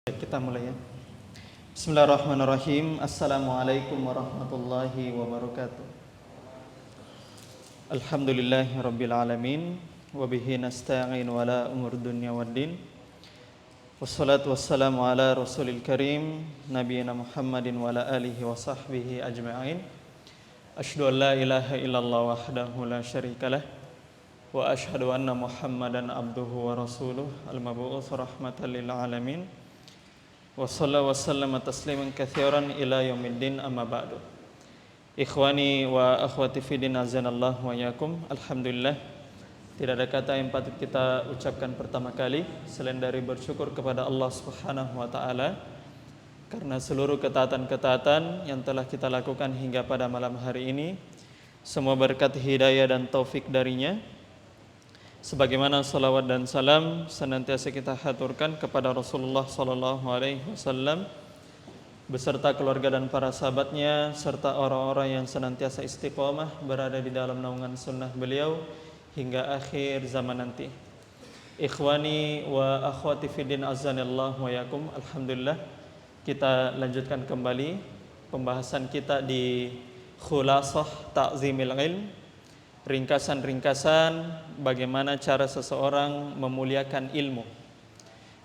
Kita mulai ya. Bismillahirrahmanirrahim. Assalamualaikum warahmatullahi wabarakatuh. Alhamdulillahi rabbil alamin. Wabihi nasta'in wala umur dunya waddin. Wassalatu wassalamu ala rasulil karim Nabiyina Muhammadin wa ala alihi wa sahbihi ajma'in. Asyhadu an la ilaha illallah wahdahu la syarikalah wa asyhadu anna Muhammadan abduhu wa rasuluh al-mab'uts rahmatan lil alamin. Wassallallahu wasallama tasliman katsiran ila yaumiddin amma ba'du. Ikhwani wa akhwati fiddin azanallahu wa iyyakum. Alhamdulillah, tidak ada kata yang patut kita ucapkan pertama kali selain dari bersyukur kepada Allah Subhanahu wa taala karena seluruh ketaatan-ketaatan yang telah kita lakukan hingga pada malam hari ini semua berkat hidayah dan taufik darinya. Sebagaimana salawat dan salam senantiasa kita haturkan kepada Rasulullah sallallahu alaihi wasallam beserta keluarga dan para sahabatnya serta orang-orang yang senantiasa istiqomah berada di dalam naungan sunnah beliau hingga akhir zaman nanti. Ikhwani wa akhwati fiddin azanillahu wa yakum. Alhamdulillah, kita lanjutkan kembali pembahasan kita di Khulasah Ta'zimil Ilm, ringkasan-ringkasan bagaimana cara seseorang memuliakan ilmu.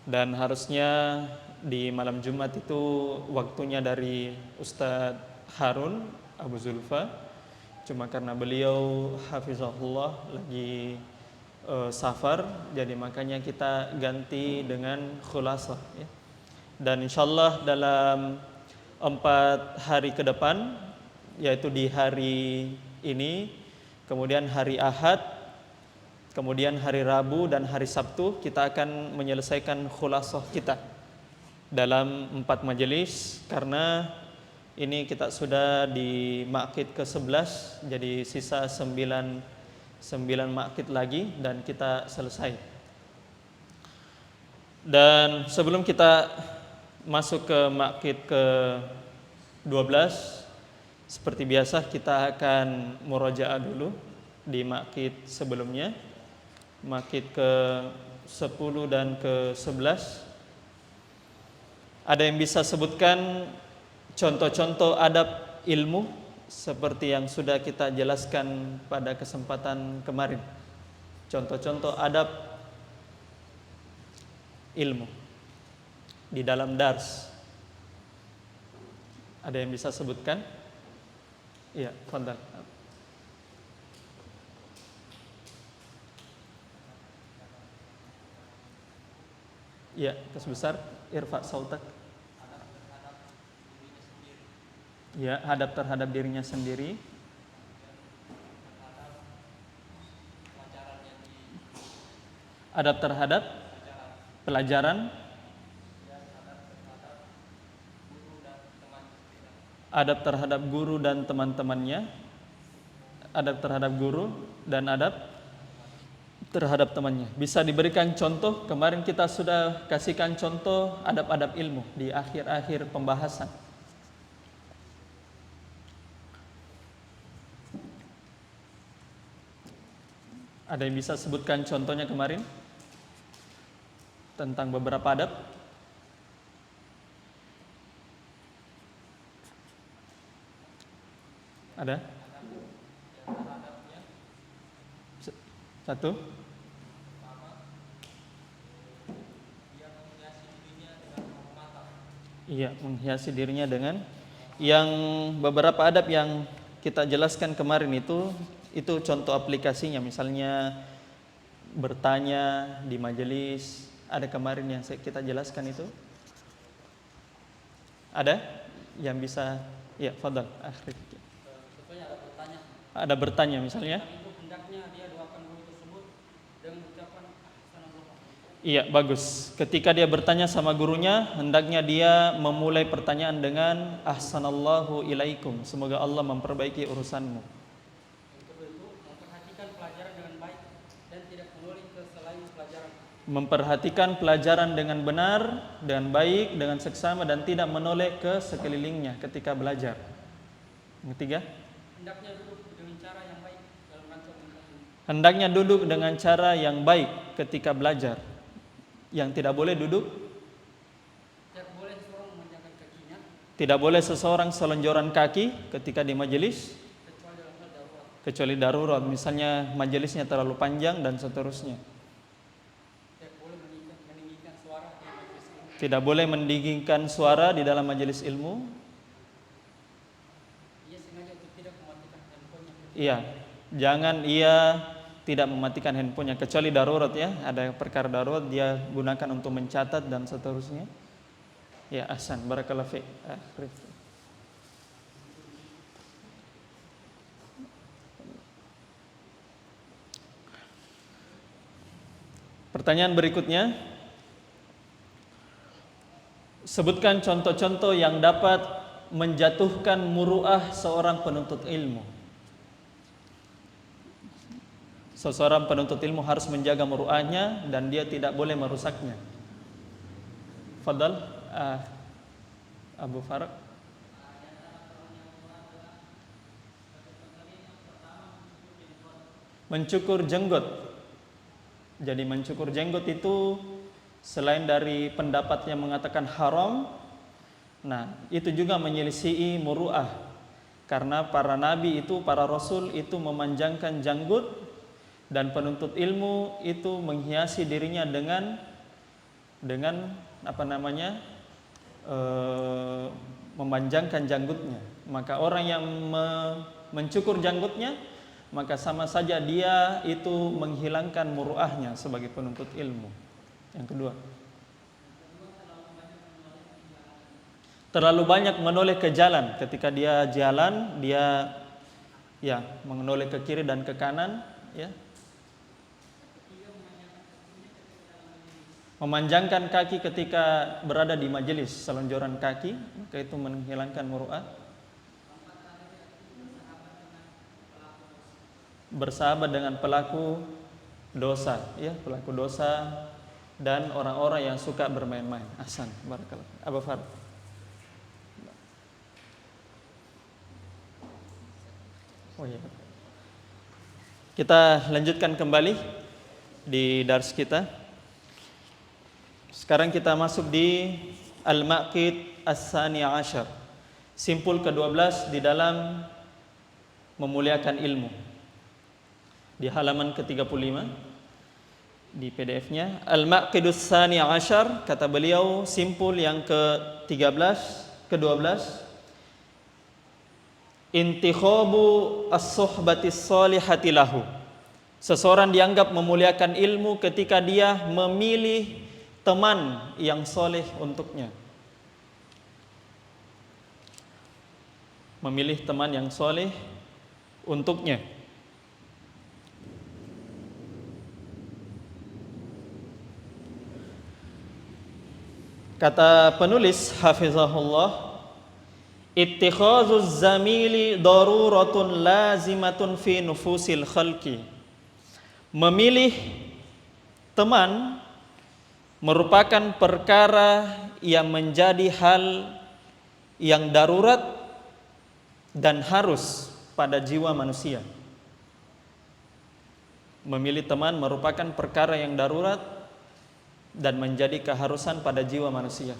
Dan harusnya di malam Jumat itu waktunya dari Ustadz Harun Abu Zulfa, cuma karena beliau hafizahullah lagi safar, jadi makanya kita ganti dengan khulasah ya. Dan insyaallah dalam 4 hari ke depan, yaitu di hari ini, kemudian hari Ahad, kemudian hari Rabu dan hari Sabtu, kita akan menyelesaikan khulasah kita dalam 4 majelis. Karena ini kita sudah di maqid ke-11, jadi sisa 9 maqid lagi dan kita selesai. Dan sebelum kita masuk ke maqid ke-12, seperti biasa kita akan murojaah dulu di maqid sebelumnya, maqid ke-10 dan ke-11. Ada yang bisa sebutkan contoh-contoh adab ilmu seperti yang sudah kita jelaskan pada kesempatan kemarin? Contoh-contoh adab ilmu di dalam dars. Ada yang bisa sebutkan? Iya, fadhal. Iya, Kasbesar, irfa sautak. Ya, hadap terhadap dirinya sendiri. Adab terhadap pelajaran. Adab terhadap guru dan teman-temannya. Adab terhadap guru dan adab terhadap temannya. Bisa diberikan contoh? Kemarin kita sudah kasihkan contoh adab-adab ilmu di akhir-akhir pembahasan. Ada yang bisa sebutkan contohnya kemarin tentang beberapa adab? Ada? Satu? Iya, menghiasi dirinya dengan yang beberapa adab yang kita jelaskan kemarin itu contoh aplikasinya. Misalnya bertanya di majelis, ada kemarin yang kita jelaskan itu. Ada yang bisa? Ya, fadhal. Akhir. Ada bertanya misalnya. Iya, bagus. Ketika dia bertanya sama gurunya, hendaknya dia memulai pertanyaan dengan ahsanallahu ilaikum. Semoga Allah memperbaiki urusanmu. Memperhatikan pelajaran dengan baik dan tidak menoleh ke selain pelajaran. Memperhatikan pelajaran dengan benar, dengan baik, dengan seksama dan tidak menoleh ke sekelilingnya ketika belajar. Yang ketiga, hendaknya duduk dengan cara yang baik ketika belajar. Yang tidak boleh duduk Tidak boleh seseorang selonjoran kaki ketika di majelis kecuali darurat, misalnya majelisnya terlalu panjang dan seterusnya. Tidak boleh mendinggikan suara di dalam majelis ilmu. Iya, jangan ia tidak mematikan handphonenya kecuali darurat ya. Ada perkara darurat dia gunakan untuk mencatat dan seterusnya. Ya, ahsan, barakallahu fiik. Pertanyaan berikutnya, sebutkan contoh-contoh yang dapat menjatuhkan muru'ah seorang penuntut ilmu. Seseorang penuntut ilmu harus menjaga muru'ahnya dan dia tidak boleh merusaknya. Fadal, Abu Faraq. Mencukur jenggot. Jadi mencukur jenggot itu selain dari pendapat yang mengatakan haram, nah itu juga menyelisihi muru'ah. Karena para nabi itu, para rasul itu memanjangkan janggut, dan penuntut ilmu itu menghiasi dirinya dengan memanjangkan janggutnya. Maka orang yang mencukur janggutnya, maka sama saja dia itu menghilangkan muru'ahnya sebagai penuntut ilmu. Yang kedua, terlalu banyak menoleh ke jalan. Ketika dia jalan, dia ya menoleh ke kiri dan ke kanan, ya. Memanjangkan kaki ketika berada di majelis, selonjoran kaki, maka itu menghilangkan muru'ah. Bersahabat dengan pelaku dosa, ya, pelaku dosa dan orang-orang yang suka bermain-main. Ahsan, barakallah. Abu Farq. Oh iya. Kita lanjutkan kembali di dars kita. Sekarang kita masuk di Al-Maqid As-Sani Ashar, simpul ke-12 di dalam memuliakan ilmu. Di halaman ke-35 di PDF-nya, Al-Maqidus Sani Ashar, kata beliau simpul yang ke-13, ke-12, intikhabu as-suhbatis salihati lahu. Seseorang dianggap memuliakan ilmu ketika dia memilih teman yang soleh untuknya. Memilih teman yang soleh untuknya. Kata penulis hafizahullah, ittikhazuz zamili daruratun lazimatun fi nufusil khalqi. Memilih teman merupakan perkara yang menjadi hal yang darurat dan harus pada jiwa manusia. Memilih teman merupakan perkara yang darurat dan menjadi keharusan pada jiwa manusia.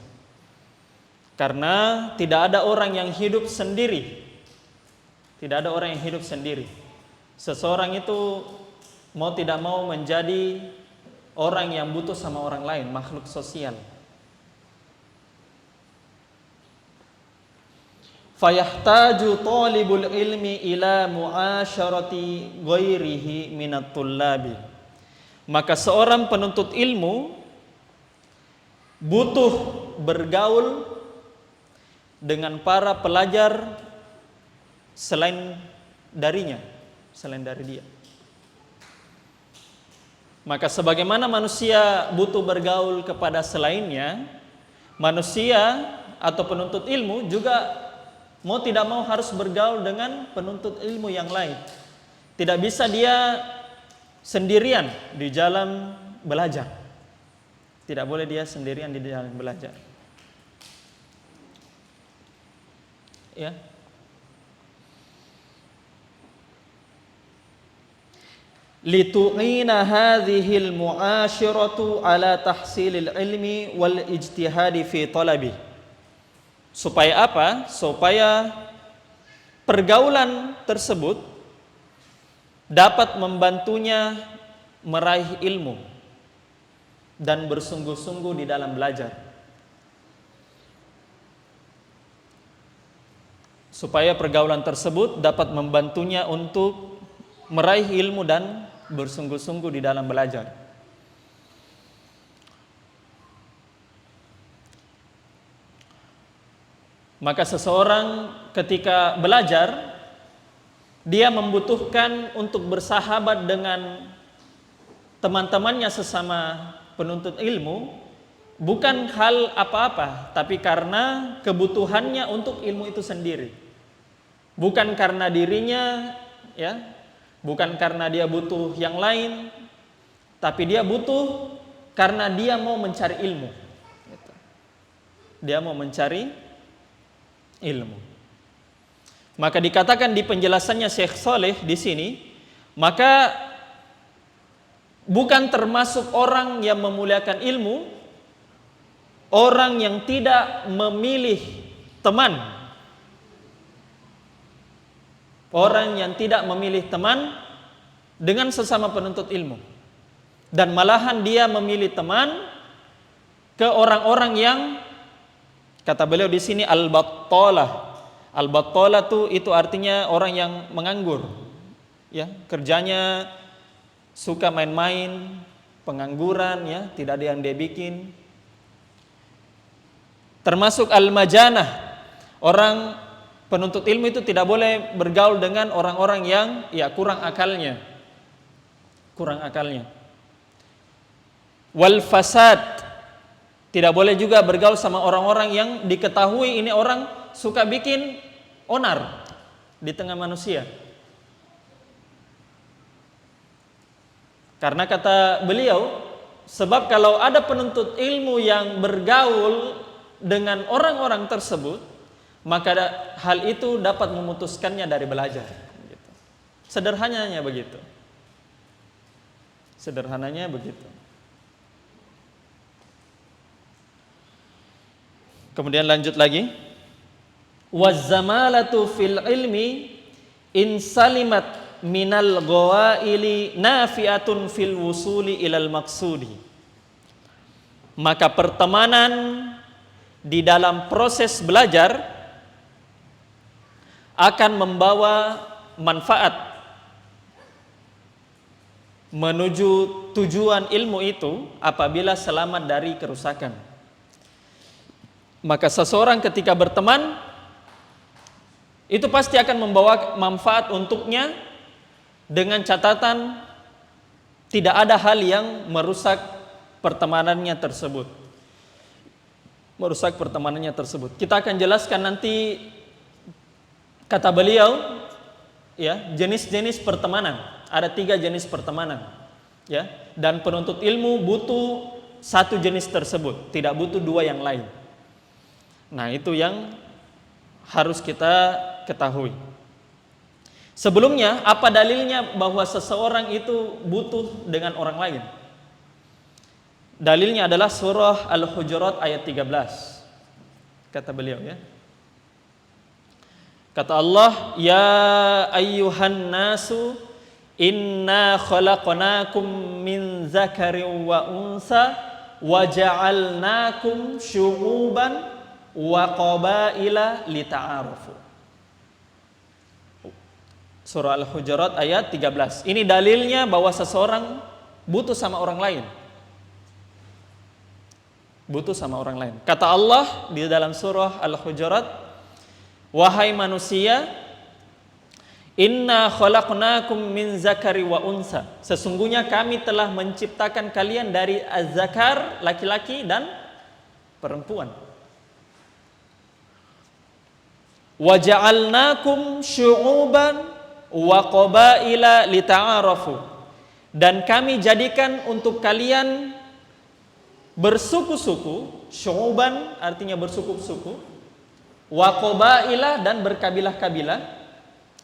Karena tidak ada orang yang hidup sendiri. Tidak ada orang yang hidup sendiri. Seseorang itu mau tidak mau menjadi orang yang butuh sama orang lain, makhluk sosial. Fayahtaju talibul ilmi ila muasyarati ghairihi minat tullabi. Maka seorang penuntut ilmu butuh bergaul dengan para pelajar selain darinya, selain dari dia. Maka sebagaimana manusia butuh bergaul kepada selainnya, manusia atau penuntut ilmu juga mau tidak mau harus bergaul dengan penuntut ilmu yang lain. Tidak bisa dia sendirian di jalan belajar. Tidak boleh dia sendirian di jalan belajar. Ya. Litu'ina hadhil mu'asyiratu ala tahsilil ilmi wal ijtihadi fi talabi. Supaya apa? Supaya pergaulan tersebut dapat membantunya meraih ilmu dan bersungguh-sungguh di dalam belajar. Supaya pergaulan tersebut dapat membantunya untuk meraih ilmu dan bersungguh-sungguh di dalam belajar. Maka seseorang ketika belajar, dia membutuhkan untuk bersahabat dengan teman-temannya sesama penuntut ilmu, bukan hal apa-apa, tapi karena kebutuhannya untuk ilmu itu sendiri. Bukan karena dirinya, ya, bukan karena dia butuh yang lain, tapi dia butuh karena dia mau mencari ilmu. Dia mau mencari ilmu. Maka dikatakan di penjelasannya Syekh Saleh di sini, maka bukan termasuk orang yang memuliakan ilmu orang yang tidak memilih teman. Orang yang tidak memilih teman dengan sesama penuntut ilmu. Dan malahan dia memilih teman ke orang-orang yang, kata beliau di sini, al-battalah. Al-battalah itu artinya orang yang menganggur. Ya, kerjanya suka main-main, pengangguran, ya, tidak ada yang dia bikin. Termasuk al-majanah. Orang penuntut ilmu itu tidak boleh bergaul dengan orang-orang yang ya kurang akalnya. Kurang akalnya. Wal fasad. Tidak boleh juga bergaul sama orang-orang yang diketahui ini orang suka bikin onar di tengah manusia. Karena kata beliau, sebab kalau ada penuntut ilmu yang bergaul dengan orang-orang tersebut, maka hal itu dapat memutuskannya dari belajar. Sederhananya begitu. Sederhananya begitu. Kemudian lanjut lagi. Wazzamalatu fil ilmi in salimat minal ghawaili nafi'atun fil wusuli ilal maksudi. Maka pertemanan di dalam proses belajar akan membawa manfaat menuju tujuan ilmu itu apabila selamat dari kerusakan. Maka seseorang ketika berteman itu pasti akan membawa manfaat untuknya dengan catatan tidak ada hal yang merusak pertemanannya tersebut. Merusak pertemanannya tersebut. Kita akan jelaskan nanti, kata beliau, ya, jenis-jenis pertemanan. Ada 3 jenis pertemanan, ya. Dan penuntut ilmu butuh 1 jenis tersebut, tidak butuh 2 yang lain. Nah, itu yang harus kita ketahui. Sebelumnya, apa dalilnya bahwa seseorang itu butuh dengan orang lain? Dalilnya adalah surah Al-Hujurat ayat 13. Kata beliau, ya. Kata Allah, ya ayyuhan nasu inna khalaqnakum min zakarin wa unsa wa ja'alnakum syu'uban wa qabaila lita'arufu. Surah Al-Hujurat ayat 13. Ini dalilnya bahwa seseorang butuh sama orang lain. Butuh sama orang lain. Kata Allah di dalam surah Al-Hujurat, wahai manusia, inna khalaqnakum min zakari wa unsa. Sesungguhnya kami telah menciptakan kalian dari az-zakar, laki-laki, dan perempuan. Wa ja'alnakum syu'uban wa qabaila lita'arafu. Dan kami jadikan untuk kalian bersuku-suku, syu'uban artinya bersuku-suku, wa qabaila dan berkabilah-kabilah.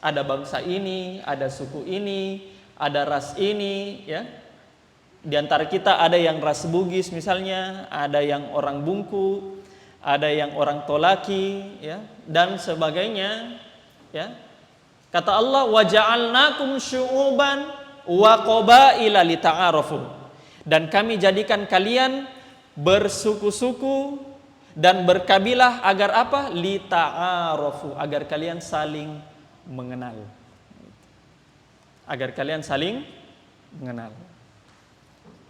Ada bangsa ini, ada suku ini, ada ras ini, ya. Di antara kita ada yang ras Bugis misalnya, ada yang orang Bungku, ada yang orang tolaki, ya, dan sebagainya, ya. Kata Allah, wa ja'alnakum syu'uban wa qabaila lita'arafu. Dan kami jadikan kalian bersuku-suku dan berkabilah agar apa? Lita'arafu, agar kalian saling mengenal. Agar kalian saling mengenal.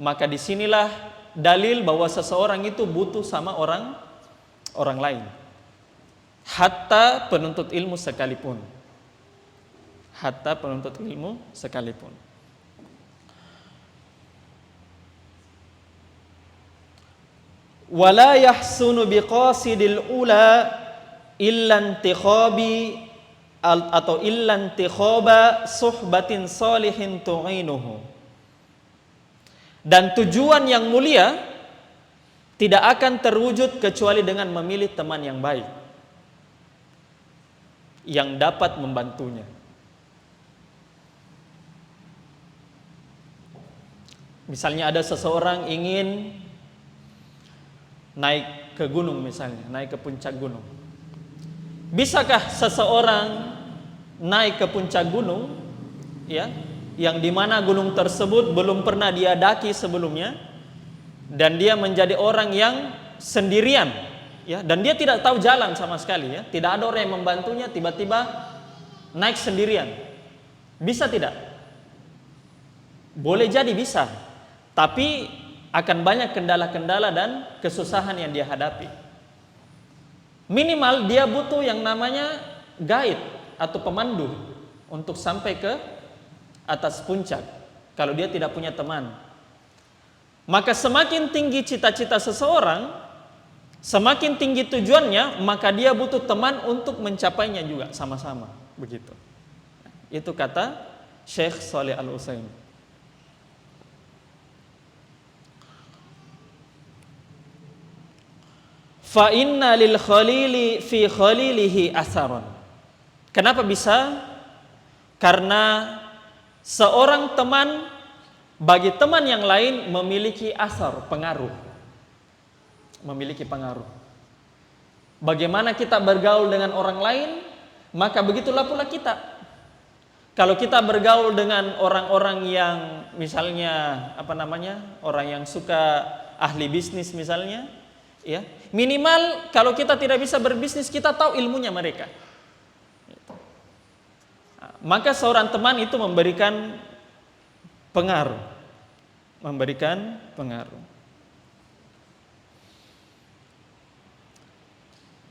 Maka disinilah dalil bahwa seseorang itu butuh sama orang lain. Hatta penuntut ilmu sekalipun. Hatta penuntut ilmu sekalipun. Wala yahsunu biqasidil ula illa intikhabi atau illa intikhaba suhbatin salihin tu'inuhu. Dan tujuan yang mulia tidak akan terwujud kecuali dengan memilih teman yang baik yang dapat membantunya. Misalnya ada seseorang ingin naik ke gunung, misalnya naik ke puncak gunung. Bisakah seseorang naik ke puncak gunung, ya, yang dimana gunung tersebut belum pernah dia daki sebelumnya, dan dia menjadi orang yang sendirian, ya, dan dia tidak tahu jalan sama sekali, ya, tidak ada orang yang membantunya, tiba-tiba naik sendirian. Bisa tidak? Boleh jadi bisa, tapi akan banyak kendala-kendala dan kesusahan yang dia hadapi. Minimal dia butuh yang namanya guide atau pemandu untuk sampai ke atas puncak kalau dia tidak punya teman. Maka semakin tinggi cita-cita seseorang, semakin tinggi tujuannya, maka dia butuh teman untuk mencapainya juga sama-sama, begitu. Itu kata Syekh Shalih Al-Utsaimin. Fa inna lil khalili fi khalilihi asaron. Kenapa bisa? Karena seorang teman bagi teman yang lain memiliki asar, pengaruh. Memiliki pengaruh. Bagaimana kita bergaul dengan orang lain, maka begitulah pula kita. Kalau kita bergaul dengan orang-orang yang misalnya orang yang suka ahli bisnis misalnya, ya, minimal kalau kita tidak bisa berbisnis, kita tahu ilmunya mereka. Maka seorang teman itu memberikan pengaruh. Memberikan pengaruh.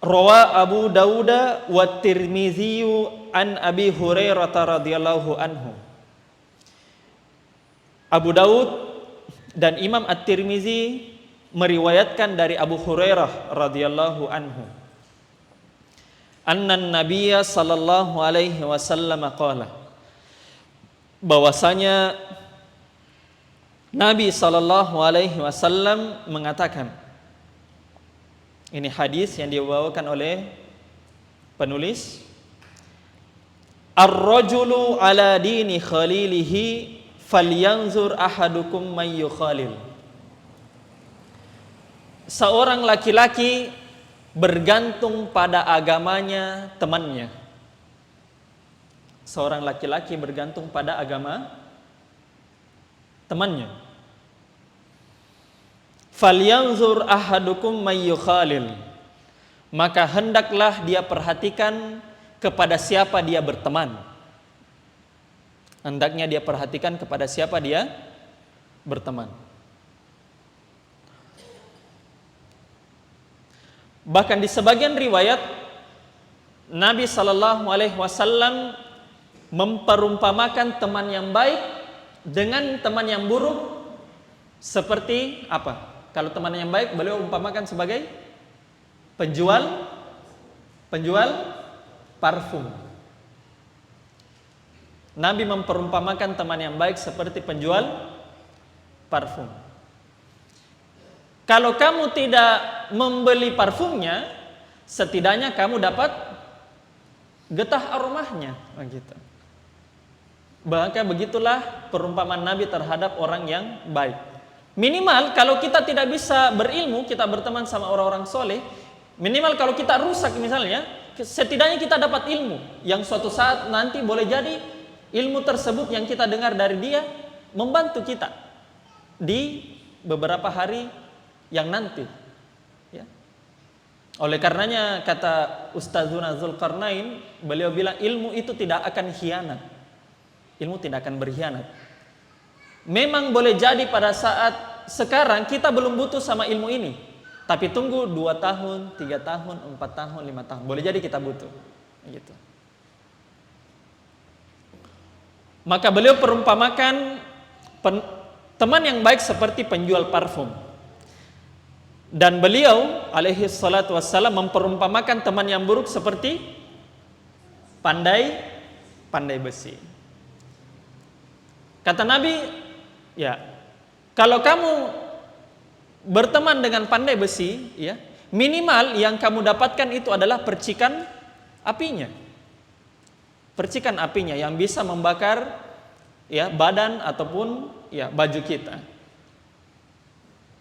Rawa Abu Dawud wa Tirmizi an Abi Hurairah radhiyallahu anhu. Abu Dawud dan Imam At-Tirmizi meriwayatkan dari Abu Hurairah radhiyallahu anhu, annan nabiyya sallallahu alaihi wasallam qala, bahwasanya Nabi sallallahu alaihi wasallam mengatakan, ini hadis yang dibawakan oleh penulis, ar-rajulu ala dini khalilihi falyanzur ahadukum may yukhalil. Seorang laki-laki bergantung pada agamanya temannya. Seorang laki-laki bergantung pada agama temannya. Falyanzur ahadukum may yukhalil. Maka hendaklah dia perhatikan kepada siapa dia berteman. Hendaknya dia perhatikan kepada siapa dia berteman. Bahkan di sebagian riwayat Nabi sallallahu alaihi wasallam memperumpamakan teman yang baik dengan teman yang buruk seperti apa? Kalau teman yang baik beliau umpamakan sebagai penjual parfum. Nabi memperumpamakan teman yang baik seperti penjual parfum. Kalau kamu tidak membeli parfumnya, setidaknya kamu dapat getah aromanya, begitu. Bahkan begitulah perumpamaan Nabi terhadap orang yang baik. Minimal kalau kita tidak bisa berilmu, kita berteman sama orang-orang soleh, Minimal kalau kita rusak misalnya, setidaknya kita dapat ilmu yang suatu saat nanti boleh jadi ilmu tersebut yang kita dengar dari dia membantu kita di beberapa hari yang nanti, ya. Oleh karenanya kata Ustazuna Zulkarnain, beliau bilang ilmu itu tidak akan khianat. Ilmu tidak akan berkhianat. Memang boleh jadi pada saat sekarang kita belum butuh sama ilmu ini, tapi tunggu 2 tahun, 3 tahun, 4 tahun, 5 tahun, boleh jadi kita butuh, gitu. Maka beliau perumpamakan teman yang baik seperti penjual parfum. Dan beliau alaihi salatu wassalam memperumpamakan teman yang buruk seperti pandai besi. Kata Nabi, ya, kalau kamu berteman dengan pandai besi, ya, minimal yang kamu dapatkan itu adalah percikan apinya. Percikan apinya yang bisa membakar, ya, badan ataupun, ya, baju kita.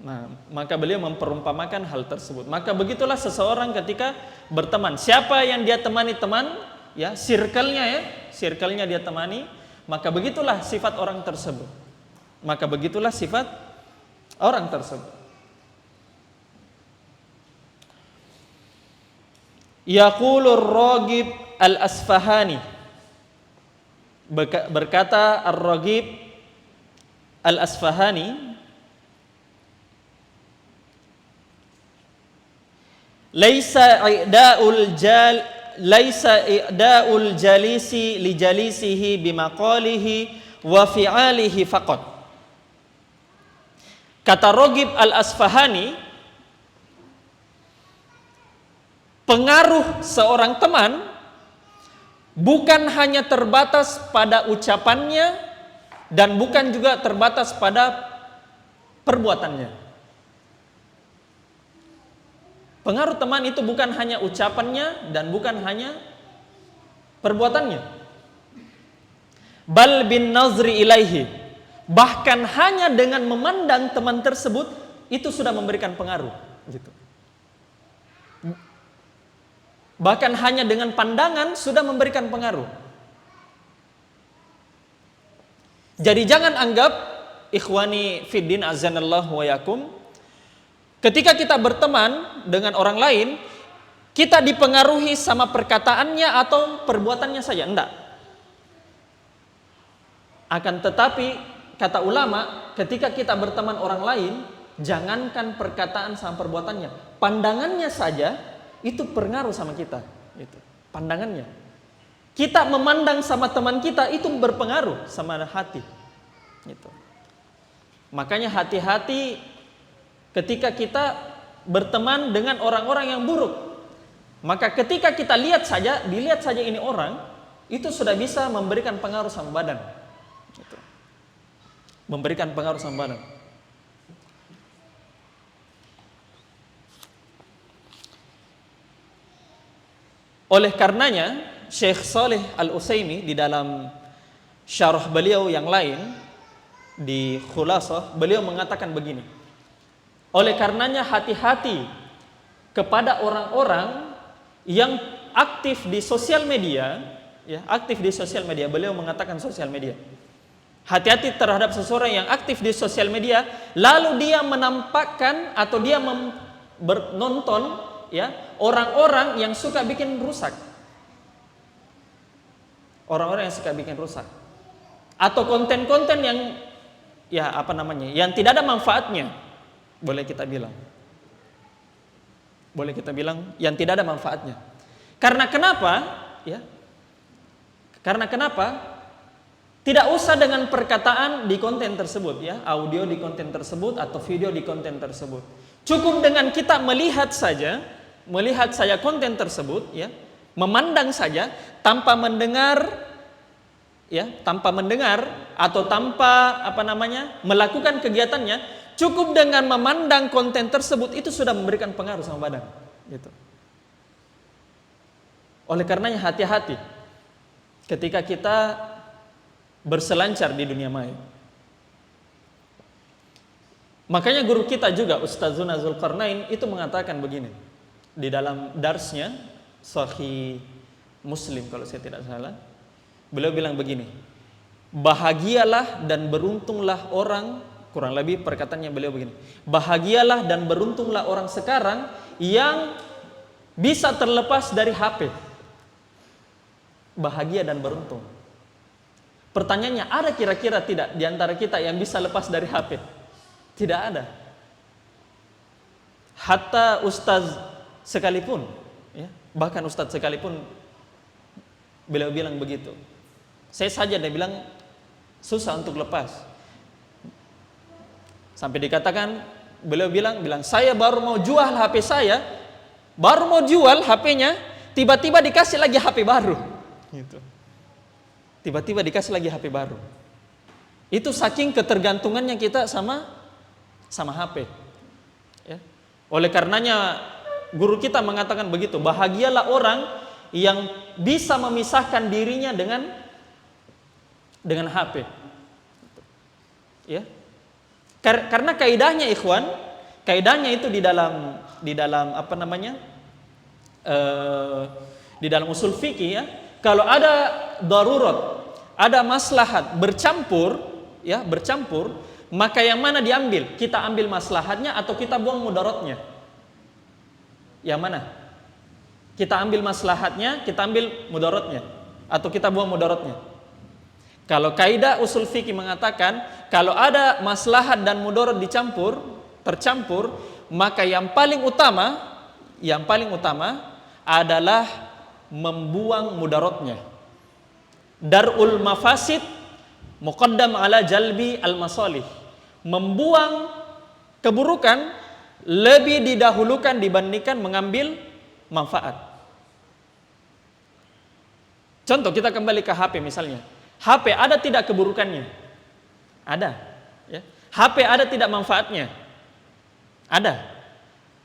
Nah, maka beliau memperumpamakan hal tersebut. Maka begitulah seseorang ketika berteman. Siapa yang dia temani teman, ya, circle-nya dia temani, maka begitulah sifat orang tersebut. Maka begitulah sifat orang tersebut. Yaqulur Raghib Al-Asfahani, berkata Ar-Raghib Al-Asfahani, laisa i'da'ul jalisi li jalisihi bimaqalihi wa fi'alihi faqat. Kata Raghib Al-Asfahani, pengaruh seorang teman bukan hanya terbatas pada ucapannya dan bukan juga terbatas pada perbuatannya. Pengaruh teman itu bukan hanya ucapannya dan bukan hanya perbuatannya. Bal bin nazri ilaihi, bahkan hanya dengan memandang teman tersebut itu sudah memberikan pengaruh, gitu. Bahkan hanya dengan pandangan sudah memberikan pengaruh. Jadi jangan anggap, ikhwani fiddin azanallahu wa yakum, ketika kita berteman dengan orang lain, kita dipengaruhi sama perkataannya atau perbuatannya saja. Enggak. Akan tetapi, kata ulama, ketika kita berteman orang lain, jangankan perkataan sama perbuatannya, pandangannya saja itu pengaruh sama kita, itu pandangannya. Kita memandang sama teman kita itu berpengaruh sama hati, gitu. Makanya hati-hati ketika kita berteman dengan orang-orang yang buruk. Maka ketika kita dilihat saja ini orang, itu sudah bisa memberikan pengaruh sama badan, gitu. Memberikan pengaruh sama badan. Oleh karenanya Syekh Saleh Al-Utsaimin di dalam syarah beliau yang lain di Khulasah, beliau mengatakan begini. Oleh karenanya hati-hati kepada orang-orang yang aktif di sosial media, ya, aktif di sosial media. Beliau mengatakan sosial media. Hati-hati terhadap seseorang yang aktif di sosial media lalu dia menampakkan atau dia menonton, ya, orang-orang yang suka bikin rusak. Orang-orang yang suka bikin rusak. Atau konten-konten yang, ya, yang tidak ada manfaatnya. Boleh kita bilang yang tidak ada manfaatnya. Karena kenapa? Ya. Karena kenapa? Tidak usah dengan perkataan di konten tersebut, ya, audio di konten tersebut atau video di konten tersebut. Cukup dengan kita melihat saja konten tersebut, ya, memandang saja tanpa mendengar, ya, atau tanpa melakukan kegiatannya, cukup dengan memandang konten tersebut itu sudah memberikan pengaruh sama badan, gitu. Oleh karenanya hati-hati ketika kita berselancar di dunia maya. Makanya guru kita juga Ustazuna Zulkarnain itu mengatakan begini. di dalam darsnya Sahih Muslim kalau saya tidak salah, beliau bilang begini, bahagialah dan beruntunglah orang, kurang lebih perkataannya beliau begini, bahagialah dan beruntunglah orang sekarang yang bisa terlepas dari HP. Bahagia dan beruntung. Pertanyaannya, ada kira-kira tidak di antara kita yang bisa lepas dari HP? Tidak ada. Hatta ustaz sekalipun, ya, bahkan ustaz sekalipun beliau bilang begitu. Saya saja dia bilang susah untuk lepas. Sampai dikatakan beliau bilang saya baru mau jual HP saya, baru mau jual HP-nya, tiba-tiba dikasih lagi HP baru. Gitu. Tiba-tiba dikasih lagi HP baru. Itu saking ketergantungannya kita sama HP. Ya. Oleh karenanya guru kita mengatakan begitu, bahagialah orang yang bisa memisahkan dirinya dengan HP. Ya. Karena kaidahnya ikhwan, kaidahnya itu di dalam apa namanya? Di dalam usul fikih ya, kalau ada darurat, ada maslahat bercampur, maka yang mana diambil? Kita ambil maslahatnya atau kita buang mudaratnya? Yang mana? Kita ambil maslahatnya, kita ambil mudaratnya, atau kita buang mudaratnya? Kalau kaidah usul fikih mengatakan kalau ada maslahat dan mudarat tercampur, maka yang paling utama adalah membuang mudaratnya. Darul mafasid muqaddam ala jalbi al masalih. Membuang keburukan lebih didahulukan dibandingkan mengambil manfaat. Contoh, kita kembali ke HP misalnya. HP ada tidak keburukannya? Ada. Ya. HP ada tidak manfaatnya? Ada.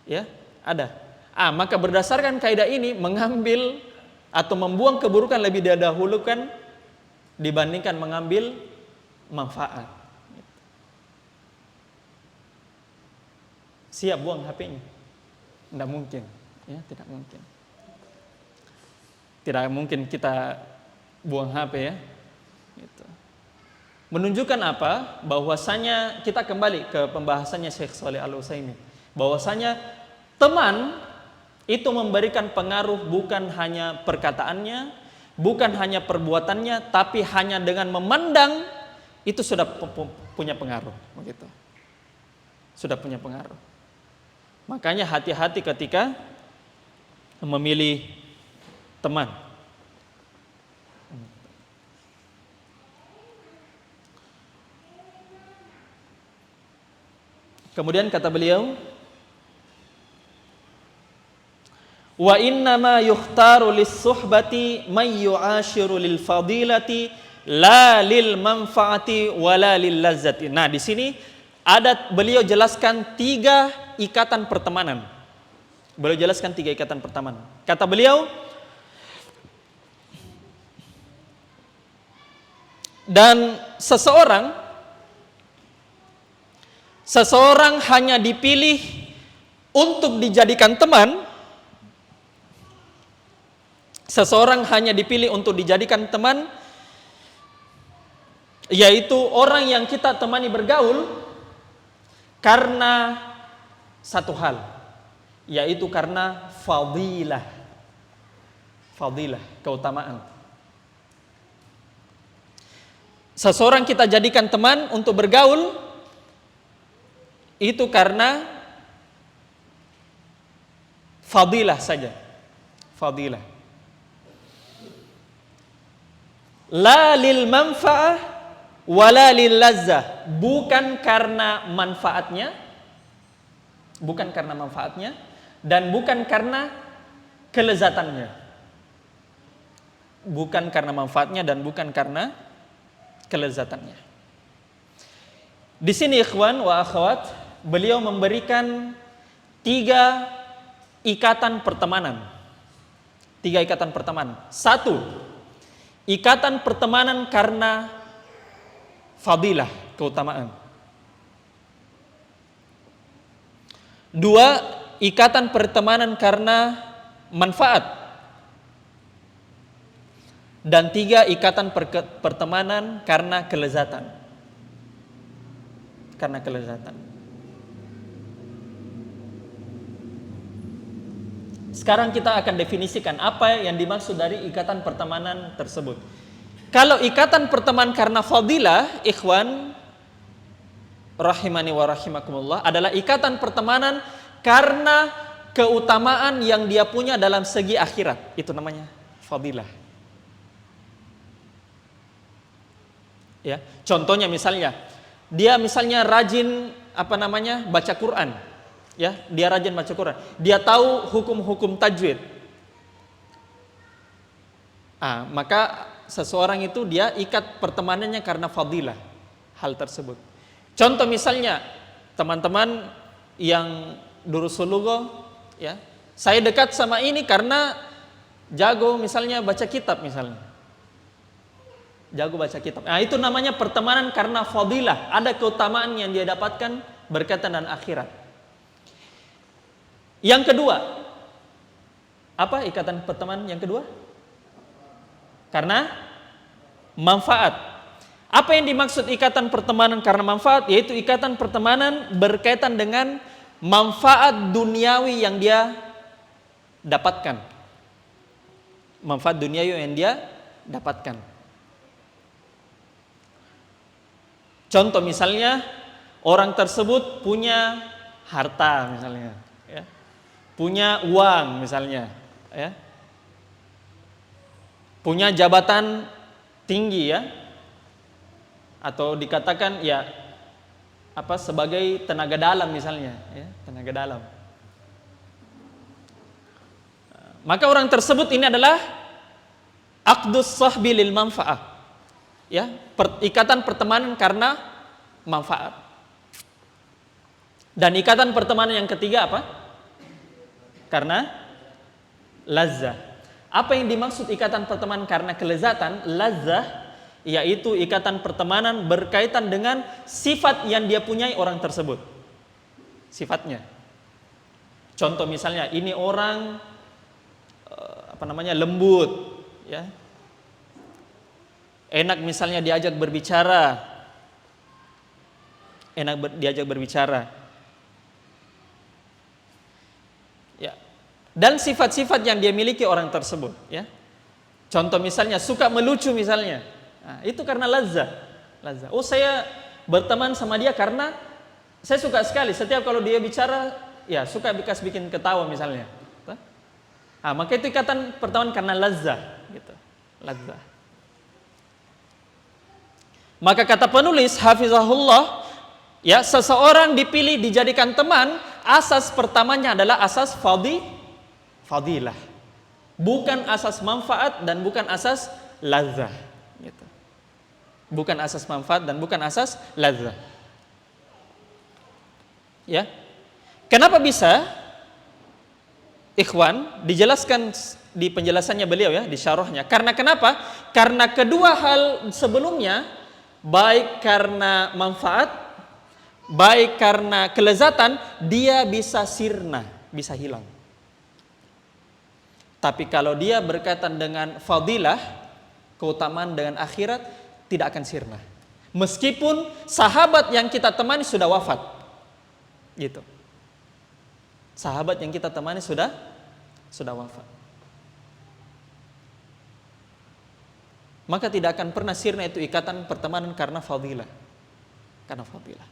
Ya, ada. Maka berdasarkan kaidah ini mengambil atau membuang keburukan lebih didahulukan dibandingkan mengambil manfaat. Siap buang HP-nya? Tidak mungkin. Ya, tidak mungkin. Tidak mungkin kita buang HP ya. Gitu. Menunjukkan apa? Bahwasanya kita kembali ke pembahasannya Syekh Shalih Al-Utsaimin. Bahwasanya teman itu memberikan pengaruh bukan hanya perkataannya, bukan hanya perbuatannya, tapi hanya dengan memandang itu sudah punya pengaruh, begitu. Sudah punya pengaruh. Makanya hati-hati ketika memilih teman. Kemudian kata beliau, wa innama yukhtaru lis-suhbati may yu'ashiru lil fadilati la lil manfaati wala lil lazzati. Nah, di sini beliau jelaskan 3 ikatan pertemanan. Beliau jelaskan 3 ikatan pertemanan. Kata beliau, dan seseorang hanya dipilih untuk dijadikan teman. Seseorang hanya dipilih untuk dijadikan teman, yaitu orang yang kita temani bergaul karena satu hal, yaitu karena fadilah, keutamaan. Seseorang kita jadikan teman untuk bergaul itu karena fadilah saja, fadilah. La lil manfa'ah wala lil lazzah, bukan karena manfaatnya, dan bukan karena kelezatannya. Bukan karena manfaatnya dan bukan karena kelezatannya. Di sini ikhwan wa akhwat, beliau memberikan 3 ikatan pertemanan. 3 ikatan pertemanan. 1, ikatan pertemanan karena fadilah, keutamaan. 2, ikatan pertemanan karena manfaat. Dan 3, ikatan pertemanan karena kelezatan. Karena kelezatan. Sekarang kita akan definisikan apa yang dimaksud dari ikatan pertemanan tersebut. Kalau ikatan pertemanan karena fadilah, ikhwan rahimani wa rahimakumullah, adalah ikatan pertemanan karena keutamaan yang dia punya dalam segi akhirat. Itu namanya fadilah. Ya, contohnya misalnya, dia misalnya rajin baca Quran. Ya, dia rajin baca Quran. Dia tahu hukum-hukum tajwid. Maka seseorang itu dia ikat pertemanannya karena fadilah hal tersebut. Contoh misalnya, teman-teman yang durusul lugha, ya, saya dekat sama ini karena jago misalnya baca kitab misalnya. Jago baca kitab. Itu namanya pertemanan karena fadilah. Ada keutamaan yang dia dapatkan berkaitan dengan akhirat. Yang kedua, apa ikatan pertemanan yang kedua? Karena manfaat. Apa yang dimaksud ikatan pertemanan karena manfaat? Yaitu ikatan pertemanan berkaitan dengan manfaat duniawi yang dia dapatkan. Manfaat duniawi yang dia dapatkan. Contoh misalnya, orang tersebut punya harta misalnya, ya. Punya uang misalnya, ya. Punya jabatan tinggi, ya. Atau dikatakan ya sebagai tenaga dalam misalnya, ya, tenaga dalam. Maka orang tersebut ini adalah aqdus sahbi lil manfaah. Ya, ikatan pertemanan karena manfaat. Dan ikatan pertemanan yang ketiga apa? Karena lazzah. Apa yang dimaksud ikatan pertemanan karena kelezatan? Lazzah yaitu ikatan pertemanan berkaitan dengan sifat yang dia punyai orang tersebut. Sifatnya. Contoh misalnya, ini orang lembut, ya. Enak misalnya diajak berbicara. Diajak berbicara. Ya. Dan sifat-sifat yang dia miliki orang tersebut, ya. Contoh misalnya suka melucu misalnya. Itu karena lazzah. Oh, saya berteman sama dia karena saya suka sekali setiap kalau dia bicara, ya suka bikin ketawa misalnya. Maka itu ikatan pertemanan karena lazzah, gitu. Lazzah. Maka kata penulis hafizahullah, ya, seseorang dipilih dijadikan teman, asas pertamanya adalah asas fadilah. Bukan asas manfaat dan bukan asas lazzah, gitu. Bukan asas manfaat dan bukan asas lazzah. Ya. Kenapa bisa? Ikhwan, dijelaskan di penjelasannya beliau, ya, di syarahnya. Karena kenapa? Karena kedua hal sebelumnya, baik karena manfaat, baik karena kelezatan, dia bisa sirna, bisa hilang. Tapi kalau dia berkaitan dengan fadilah, keutamaan dengan akhirat, tidak akan sirna. Meskipun sahabat yang kita temani sudah wafat. Gitu. Sahabat yang kita temani sudah wafat. Maka tidak akan pernah sirna itu ikatan pertemanan karena fadilah. Karena fadilah.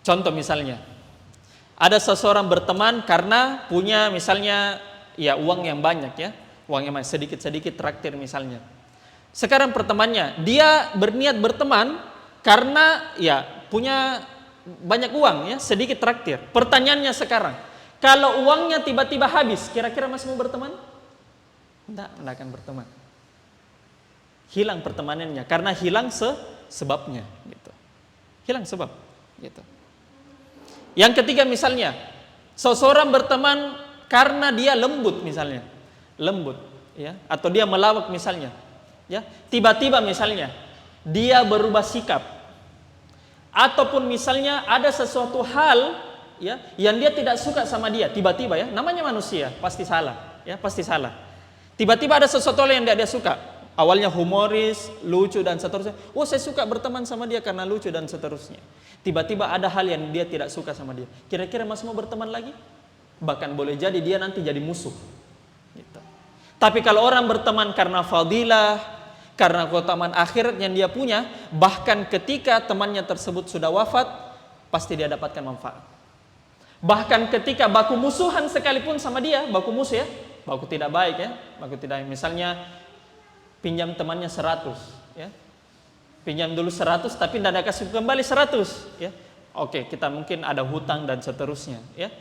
Contoh misalnya, ada seseorang berteman karena punya misalnya ya uang yang banyak, ya. Uang yang sedikit-sedikit traktir misalnya. Sekarang pertemanannya, dia berniat berteman karena ya punya banyak uang, ya, sedikit traktir. Pertanyaannya sekarang, kalau uangnya tiba-tiba habis, kira-kira masih mau berteman? Tidak akan berteman. Hilang pertemanannya karena hilang sebabnya, gitu. Hilang sebab, gitu. Yang ketiga misalnya, seseorang berteman karena dia lembut misalnya. Lembut, ya, atau dia melawak misalnya. Ya, tiba-tiba misalnya dia berubah sikap. ataupun misalnya ada sesuatu hal ya yang dia tidak suka sama dia, tiba-tiba ya, namanya manusia, pasti salah, ya, pasti salah. Tiba-tiba ada sesuatu hal yang dia suka. Awalnya humoris, lucu dan seterusnya. Oh, saya suka berteman sama dia karena lucu dan seterusnya. Tiba-tiba ada hal yang dia tidak suka sama dia. Kira-kira masih mau berteman lagi? Bahkan boleh jadi dia nanti jadi musuh. Gitu. Tapi kalau orang berteman karena fadilah, karena keutamaan akhirat yang dia punya, bahkan ketika temannya tersebut sudah wafat, pasti dia dapatkan manfaat. Bahkan ketika baku musuhan sekalipun sama dia, baku musuh ya, baku tidak baik ya, baku tidak, misalnya pinjam temannya 100 ya. Pinjam dulu 100 tapi tidak ada kasih kembali 100 ya. Oke, kita mungkin ada hutang dan seterusnya ya.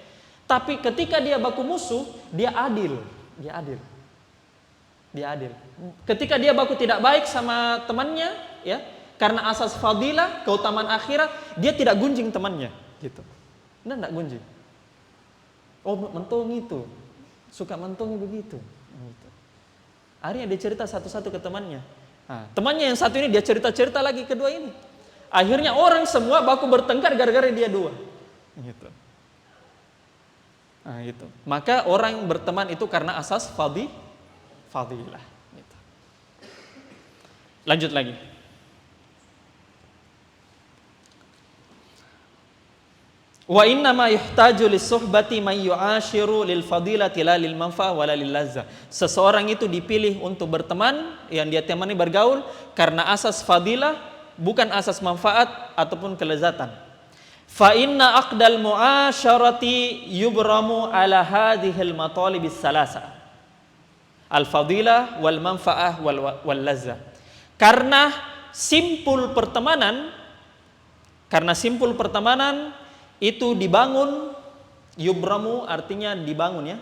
Tapi ketika dia baku musuh, dia adil. Ketika dia baku tidak baik sama temannya ya, karena asas fadilah, keutamaan akhirat, dia tidak gunjing temannya gitu. Nah, tidak gunjing. Oh, mentong itu. Suka mentong begitu. Gitu. Akhirnya dia cerita satu-satu ke temannya. Nah, temannya yang satu ini dia cerita-cerita lagi kedua ini. Akhirnya orang semua baku bertengkar gara-gara dia dua. Gitu. Nah, itu. Maka orang berteman itu karena asas fadilah. Gitu. Lanjut lagi. Wa inna ma yuhtaju lis-suhbati man yu'ashiru lil fadilati la lil manfa'ah wala lil lazzah. Seseorang itu dipilih untuk berteman, yang dia temani bergaul karena asas fadilah, bukan asas manfaat ataupun kelezatan. Fa inna aqdal mu'asyarati yubramu ala hadhil matalibis salasa. Al fadilah wal manfa'ah wal lazzah. Karena simpul pertemanan itu dibangun, yubramu artinya dibangun ya,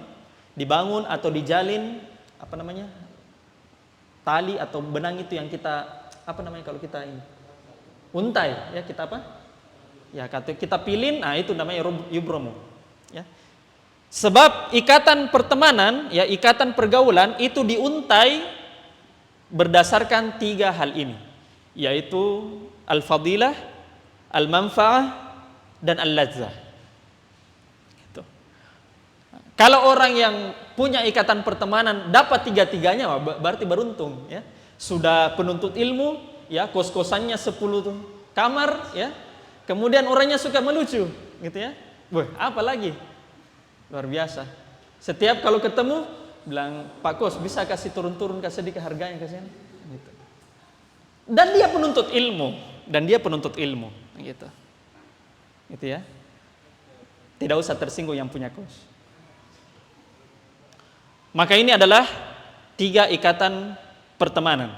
dibangun atau dijalin apa namanya, tali atau benang itu yang kita apa namanya kalau kita ini untai ya, kita apa ya, kita pilin, nah itu namanya yubramu ya. Sebab ikatan pertemanan ya, ikatan pergaulan itu diuntai berdasarkan 3 hal ini, yaitu al-fadilah, al-manfa'ah dan al-lazzah. Gitu. Kalau orang yang punya ikatan pertemanan dapat 3-tiganya, berarti beruntung ya. Sudah penuntut ilmu ya, kos-kosannya 10 kamar ya. Kemudian orangnya suka melucu gitu ya. Wah, apa lagi? Luar biasa. Setiap kalau ketemu bilang, "Pak Kos, bisa kasih turun-turun kasih sedikit harganya kasih." Gitu. Dan dia penuntut ilmu gitu. Gitu ya. Tidak usah tersinggung yang punya kos. Maka ini adalah 3 ikatan pertemanan.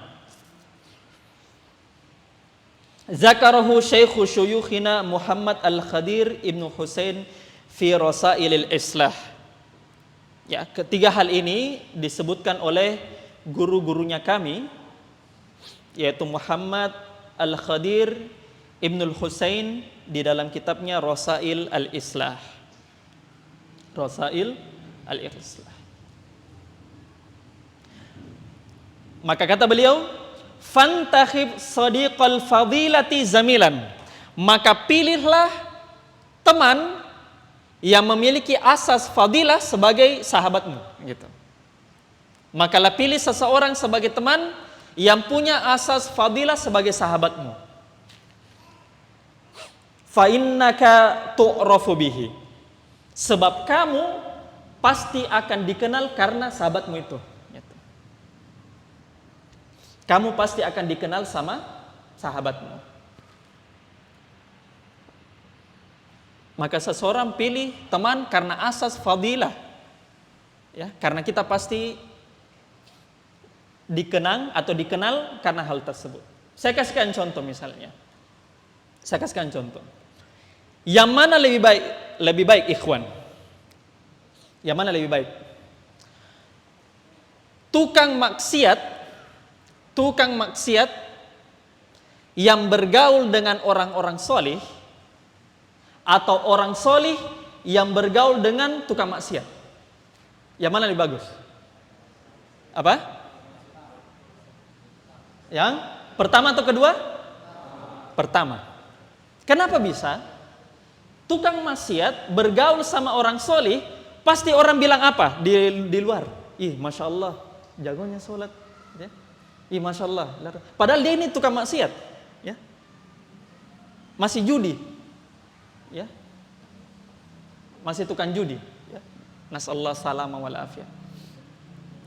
Zakarahu Syekhu Syuyukhina Muhammad Al-Khadir Ibnu Husain fi Rasailil Islah. Ya, ketiga hal ini disebutkan oleh guru-gurunya kami, yaitu Muhammad Al-Khadir Ibnul Husain di dalam kitabnya Rasail Al-Islah. Rasail Al-Islah. Maka kata beliau, "Fantakhib sadiqal fadilati zamilan." Maka pilihlah teman yang memiliki asas fadilah sebagai sahabatmu, gitu. Maka pilih seseorang sebagai teman yang punya asas fadilah sebagai sahabatmu. Fa innaka tu'rafu bihi. Sebab kamu pasti akan dikenal karena sahabatmu itu. Gitu. Kamu pasti akan dikenal sama sahabatmu. Maka seseorang pilih teman karena asas fadilah. Ya, karena kita pasti dikenang atau dikenal karena hal tersebut. Saya kasihkan contoh misalnya. Yang mana lebih baik ikhwan? Yang mana lebih baik? Tukang maksiat yang bergaul dengan orang-orang solih, atau orang solih yang bergaul dengan tukang maksiat? Yang mana lebih bagus? Apa? Yang pertama atau kedua? Pertama. Kenapa bisa? Tukang maksiat bergaul sama orang solih, pasti orang bilang apa di luar? Ih, masya Allah, jagonya sholat. Ya? Ih, masya Allah. Padahal dia ini tukang maksiat, ya, masih judi, ya, masih tukang judi. Ya? Nasallahu salama wal afiyah.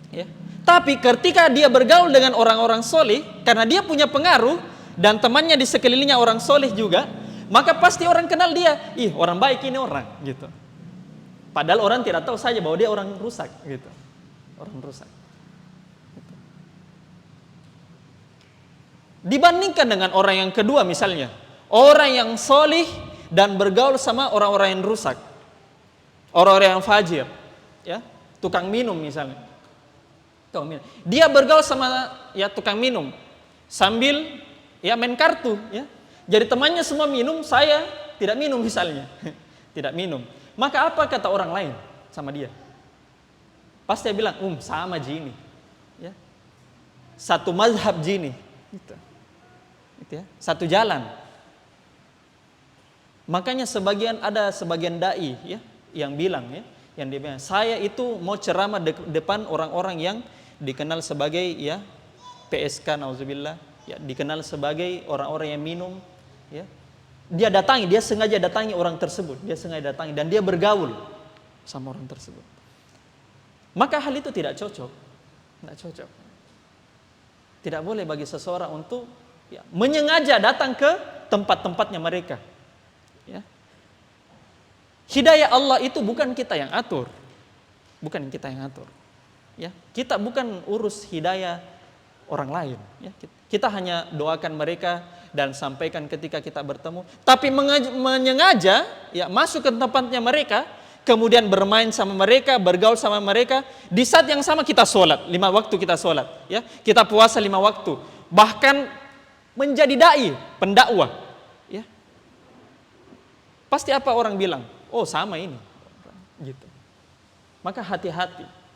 Ya. Tapi ketika dia bergaul dengan orang-orang solih, karena dia punya pengaruh dan temannya di sekelilingnya orang solih juga, maka pasti orang kenal dia. Ih, orang baik ini orang, gitu. Padahal orang tidak tahu saja bahwa dia orang rusak, gitu. Orang rusak. Gitu. Dibandingkan dengan orang yang kedua misalnya, orang yang solih dan bergaul sama orang-orang yang rusak, orang-orang yang fajir, ya, tukang minum misalnya. Dia bergaul sama ya tukang minum sambil ya main kartu, ya. Jadi temannya semua minum, saya tidak minum misalnya. Tidak minum. Maka apa kata orang lain sama dia? Pasti dia bilang, sama jini. Ya. Satu mazhab jini. Gitu. Gitu ya. Satu jalan. Makanya ada sebagian dai ya yang bilang ya, yang dia bilang, saya itu mau ceramah depan orang-orang yang dikenal sebagai ya PSK nauzubillah, ya, dikenal sebagai orang-orang yang minum, ya. Dia sengaja datangi orang tersebut, dan dia bergaul sama orang tersebut. Maka hal itu tidak cocok. Tidak cocok. Tidak boleh bagi seseorang untuk ya, menyengaja datang ke tempat-tempatnya mereka. Ya. Hidayah Allah itu bukan kita yang atur. Bukan kita yang atur. Ya, kita bukan urus hidayah orang lain. Ya, kita hanya doakan mereka dan sampaikan ketika kita bertemu. Tapi menyengaja ya masuk ke tempatnya mereka, kemudian bermain sama mereka, bergaul sama mereka. Di saat yang sama kita sholat, 5 waktu kita sholat. Ya, kita puasa 5 waktu. Bahkan menjadi dai, pendakwah. Ya. Pasti apa orang bilang? Oh sama ini. Gitu. Maka hati-hati.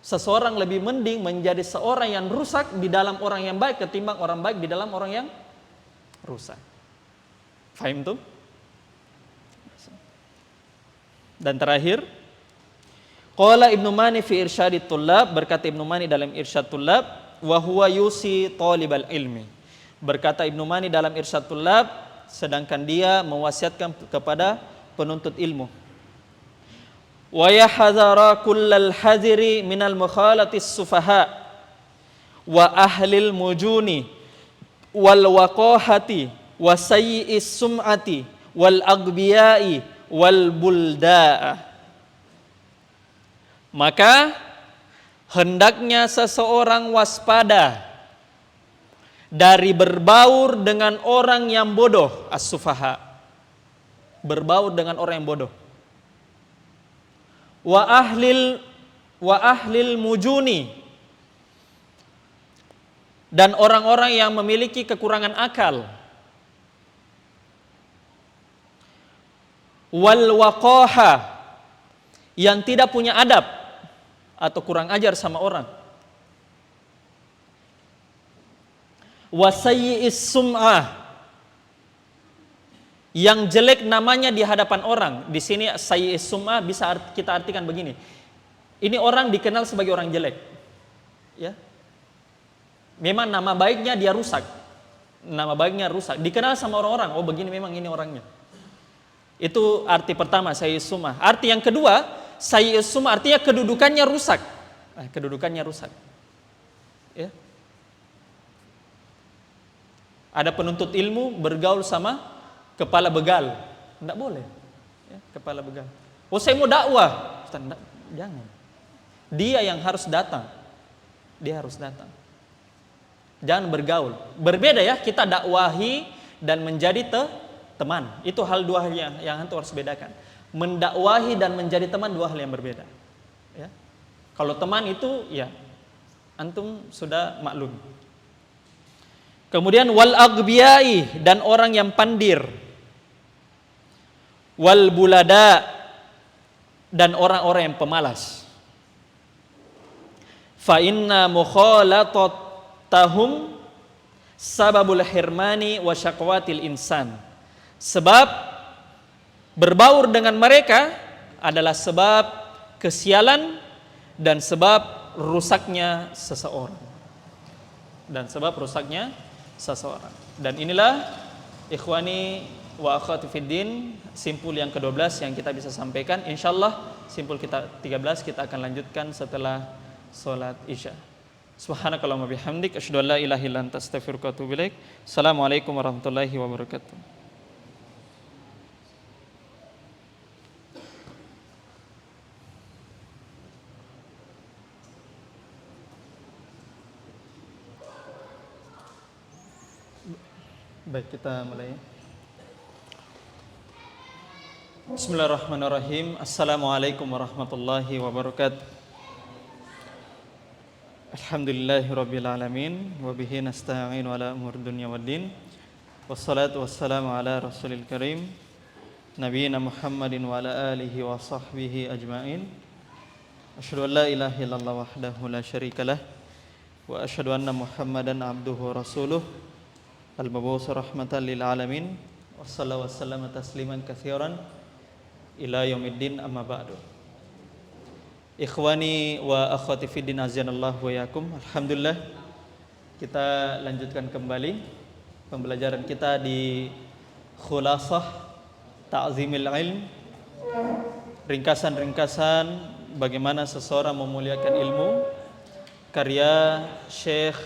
Seseorang lebih mending menjadi seorang yang rusak di dalam orang yang baik ketimbang orang baik di dalam orang yang rusak. Fahim tuh? Dan terakhir, qala Ibnu Mani fi Irsyadit Tullab, berkata Ibnu Mani dalam Irsyad Tullab, wa huwa yusi talibal ilmi. Berkata Ibnu Mani dalam Irsyad Tullab, sedangkan dia mewasiatkan kepada penuntut ilmu. Wa yahdhara kullal hadiri minal mukhalatis sufaha wa ahlil mujuni wal waqahati wa sayyi'is sum'ati wal aghbiyai wal buldaa. Maka hendaknya seseorang waspada dari berbaur dengan orang yang bodoh, as-sufaha. Berbaur dengan orang yang bodoh. Wa ahlil mujuni, dan orang-orang yang memiliki kekurangan akal. Wal waqaha, yang tidak punya adab atau kurang ajar sama orang. Wa sayyi'is sum'ah, yang jelek namanya di hadapan orang. Di sini sayyi'is sum'ah bisa kita artikan begini. Ini orang dikenal sebagai orang jelek. Ya. Memang nama baiknya dia rusak. Nama baiknya rusak. Dikenal sama orang-orang, oh begini memang ini orangnya. Itu arti pertama sayyi'is sum'ah. Arti yang kedua, sayyi'is sum'ah artinya kedudukannya rusak. Kedudukannya rusak. Ya. Ada penuntut ilmu bergaul sama kepala begal, tidak boleh. Ya, kepala begal. Oh saya mau dakwah, jangan. Dia yang harus datang. Dia harus datang. Jangan bergaul. Berbeda ya, kita dakwahi dan menjadi teman. Itu hal dua hal yang antum harus bedakan. Mendakwahi dan menjadi teman dua hal yang berbeda. Ya. Kalau teman itu ya antum sudah maklum. Kemudian wal aghbiyai, dan orang yang pandir. Wal bulada, dan orang-orang yang pemalas. Fa inna mukhalatatahum sababul hirmani wa syaqwatil insan. Sebab berbaur dengan mereka adalah sebab kesialan dan sebab rusaknya seseorang. Dan inilah ikhwani wa akhwati fiddin, simpul yang ke-12 yang kita bisa sampaikan. Insyaallah simpul kita 13 kita akan lanjutkan setelah salat Isya. Subhanakallahumma bihamdik asyhadu an la ilaha illa anta astaghfiruka wa atubu ilaik. Assalamualaikum warahmatullahi wabarakatuh. Baik, kita mulai. Bismillahirrahmanirrahim. Assalamualaikum warahmatullahi wabarakatuh. Alhamdulillahirabbil alamin wa bihi nasta'in ala umur dunya waddin. Wassalatu wassalamu ala rasulil karim nabiyina Muhammadin wa ala alihi wa sahbihi ajmain. Asyhadu an la ilaha illallah wahdahu la syarikalah wa asyhadu anna Muhammadan abduhu wa rasuluh al-mab'uts rahmatan lil alamin wassallallahu wassalamu tasliman katsiran ila yaumiddin amma ba'du. Ikhwani wa akhwati fiddin azanallahu wa yakum. Alhamdulillah kita lanjutkan kembali pembelajaran kita di Khulasah Ta'zimil Ilm, ringkasan-ringkasan bagaimana seseorang memuliakan ilmu, karya Syekh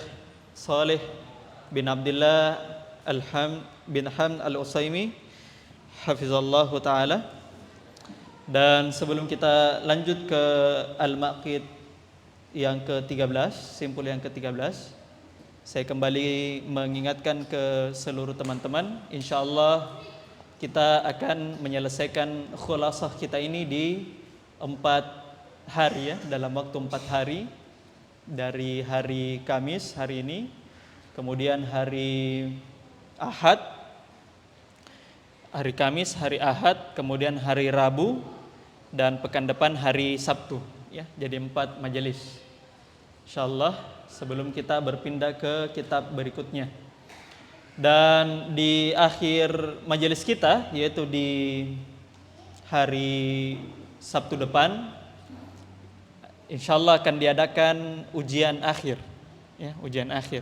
Saleh bin Abdullah bin Hamd Al-Utsaimin hafizallahu taala. Dan sebelum kita lanjut ke Al-Maqid yang ke-13, simpul yang ke-13, saya kembali mengingatkan ke seluruh teman-teman, insyaallah kita akan menyelesaikan khulasah kita ini di 4 hari ya, dalam waktu 4 hari, dari hari Kamis hari ini, kemudian hari Ahad, hari Kamis, hari Ahad, kemudian hari Rabu, dan pekan depan hari Sabtu ya. Jadi 4 majelis insyaallah sebelum kita berpindah ke kitab berikutnya. Dan di akhir majelis kita, yaitu di hari Sabtu depan, insyaallah akan diadakan ujian akhir ya, ujian akhir.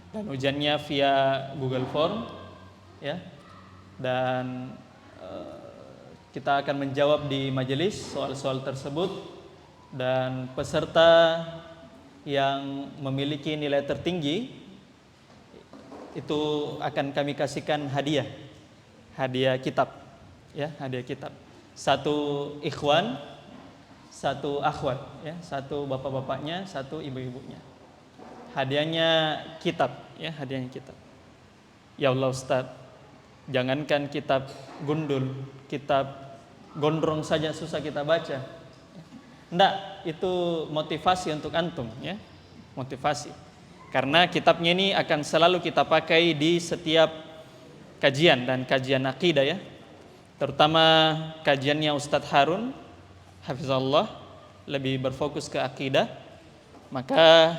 Dan ujiannya via Google Form ya. Dan kita akan menjawab di majelis soal-soal tersebut, dan peserta yang memiliki nilai tertinggi itu akan kami kasihkan hadiah kitab ya, hadiah kitab. 1 ikhwan, 1 akhwat ya, 1 bapak-bapaknya, 1 ibu-ibunya. Hadiahnya kitab ya, hadiahnya kitab. Ya Allah Ustaz, jangankan kitab gundul, kitab gondrong saja susah kita baca. Enggak, itu motivasi untuk antum ya, motivasi. Karena kitabnya ini akan selalu kita pakai di setiap kajian dan kajian akidah ya. Terutama kajiannya Ustadz Harun hafizallah, lebih berfokus ke akidah. Maka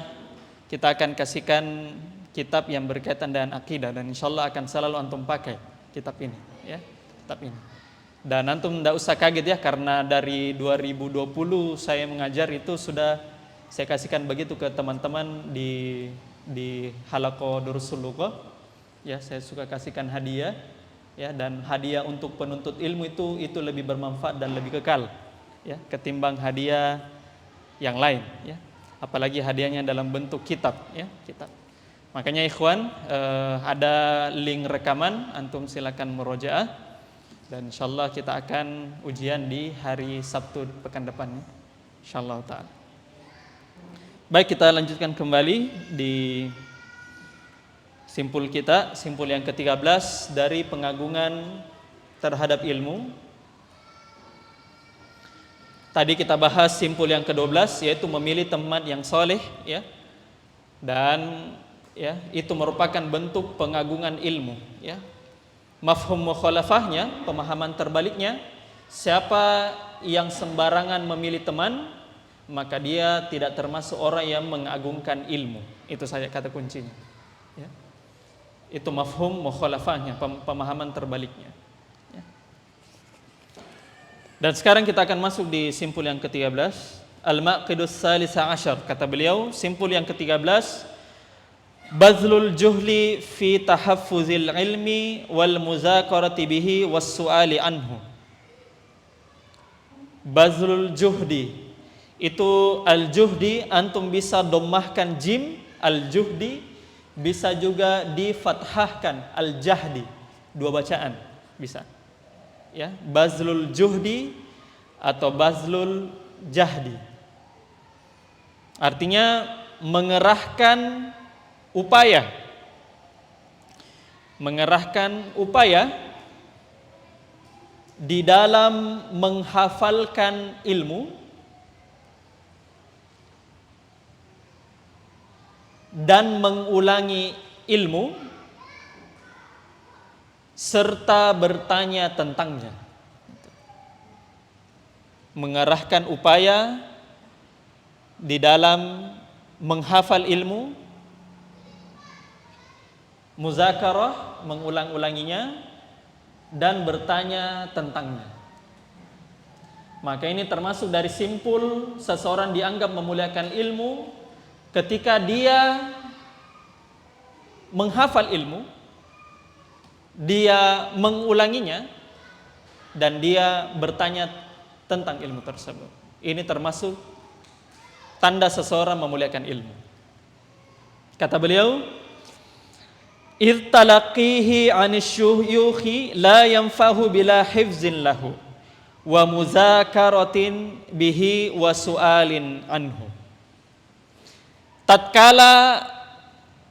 kita akan kasihkan kitab yang berkaitan dengan akidah, dan insyaallah akan selalu antum pakai kitab ini ya, kitab ini. Dan antum tidak usah kaget ya, karena dari 2020 saya mengajar itu sudah saya kasihkan begitu ke teman-teman di halaqah Durusul Lughah ya. Saya suka kasihkan hadiah ya, dan hadiah untuk penuntut ilmu itu lebih bermanfaat dan lebih kekal ya, ketimbang hadiah yang lain ya. Apalagi hadiahnya dalam bentuk kitab ya, kitab. Makanya ikhwan, ada link rekaman, antum silakan murojaah, dan insyaallah kita akan ujian di hari Sabtu pekan depan insyaallah taala. Baik, kita lanjutkan kembali di simpul kita, simpul yang ke-13 dari pengagungan terhadap ilmu. Tadi kita bahas simpul yang ke-12, yaitu memilih teman yang soleh ya. Dan ya, itu merupakan bentuk pengagungan ilmu ya. Mafhum mukhalafahnya, pemahaman terbaliknya, siapa yang sembarangan memilih teman, maka dia tidak termasuk orang yang mengagungkan ilmu. Itu saja kata kuncinya ya. Itu mafhum mukhalafahnya, pemahaman terbaliknya. Ya. Dan sekarang kita akan masuk di simpul yang ke-13. Al-Maqidus Salisa Asyar. Kata beliau, simpul yang ke-13, bazlul juhli fi tahaffuzil ilmi wal muzakarati bihi was su'ali anhu. Bazlul juhdi. Itu al-juhdi, antum bisa dommahkan jim, al-juhdi, bisa juga difathahkan al-jahdi, dua bacaan bisa. Ya, bazlul juhdi atau bazlul jahdi. Artinya mengerahkan upaya. Mengerahkan upaya di dalam menghafalkan ilmu dan mengulangi ilmu serta bertanya tentangnya. Mengarahkan upaya di dalam menghafal ilmu, muzakarah, mengulang-ulanginya, dan bertanya tentangnya. Maka ini termasuk dari simpul seseorang dianggap memuliakan ilmu ketika dia menghafal ilmu, dia mengulanginya, dan dia bertanya tentang ilmu tersebut. Ini termasuk tanda seseorang memuliakan ilmu. Kata beliau, "Idh talaqihi 'anis syuyukhi la yanfahu bila hifzin lahu wa muzakaratin bihi wa su'alin anhu." Tatkala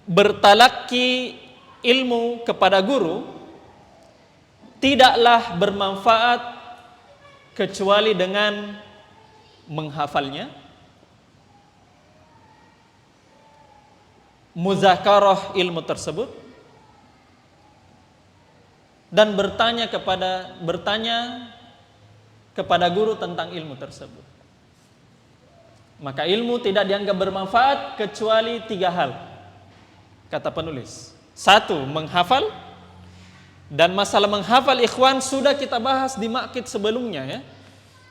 bertalaki ilmu kepada guru, tidaklah bermanfaat kecuali dengan menghafalnya, muzakarah ilmu tersebut, dan bertanya kepada guru tentang ilmu tersebut. Maka ilmu tidak dianggap bermanfaat kecuali 3 hal, kata penulis. 1, menghafal. Dan masalah menghafal, ikhwan, sudah kita bahas di maqid sebelumnya ya,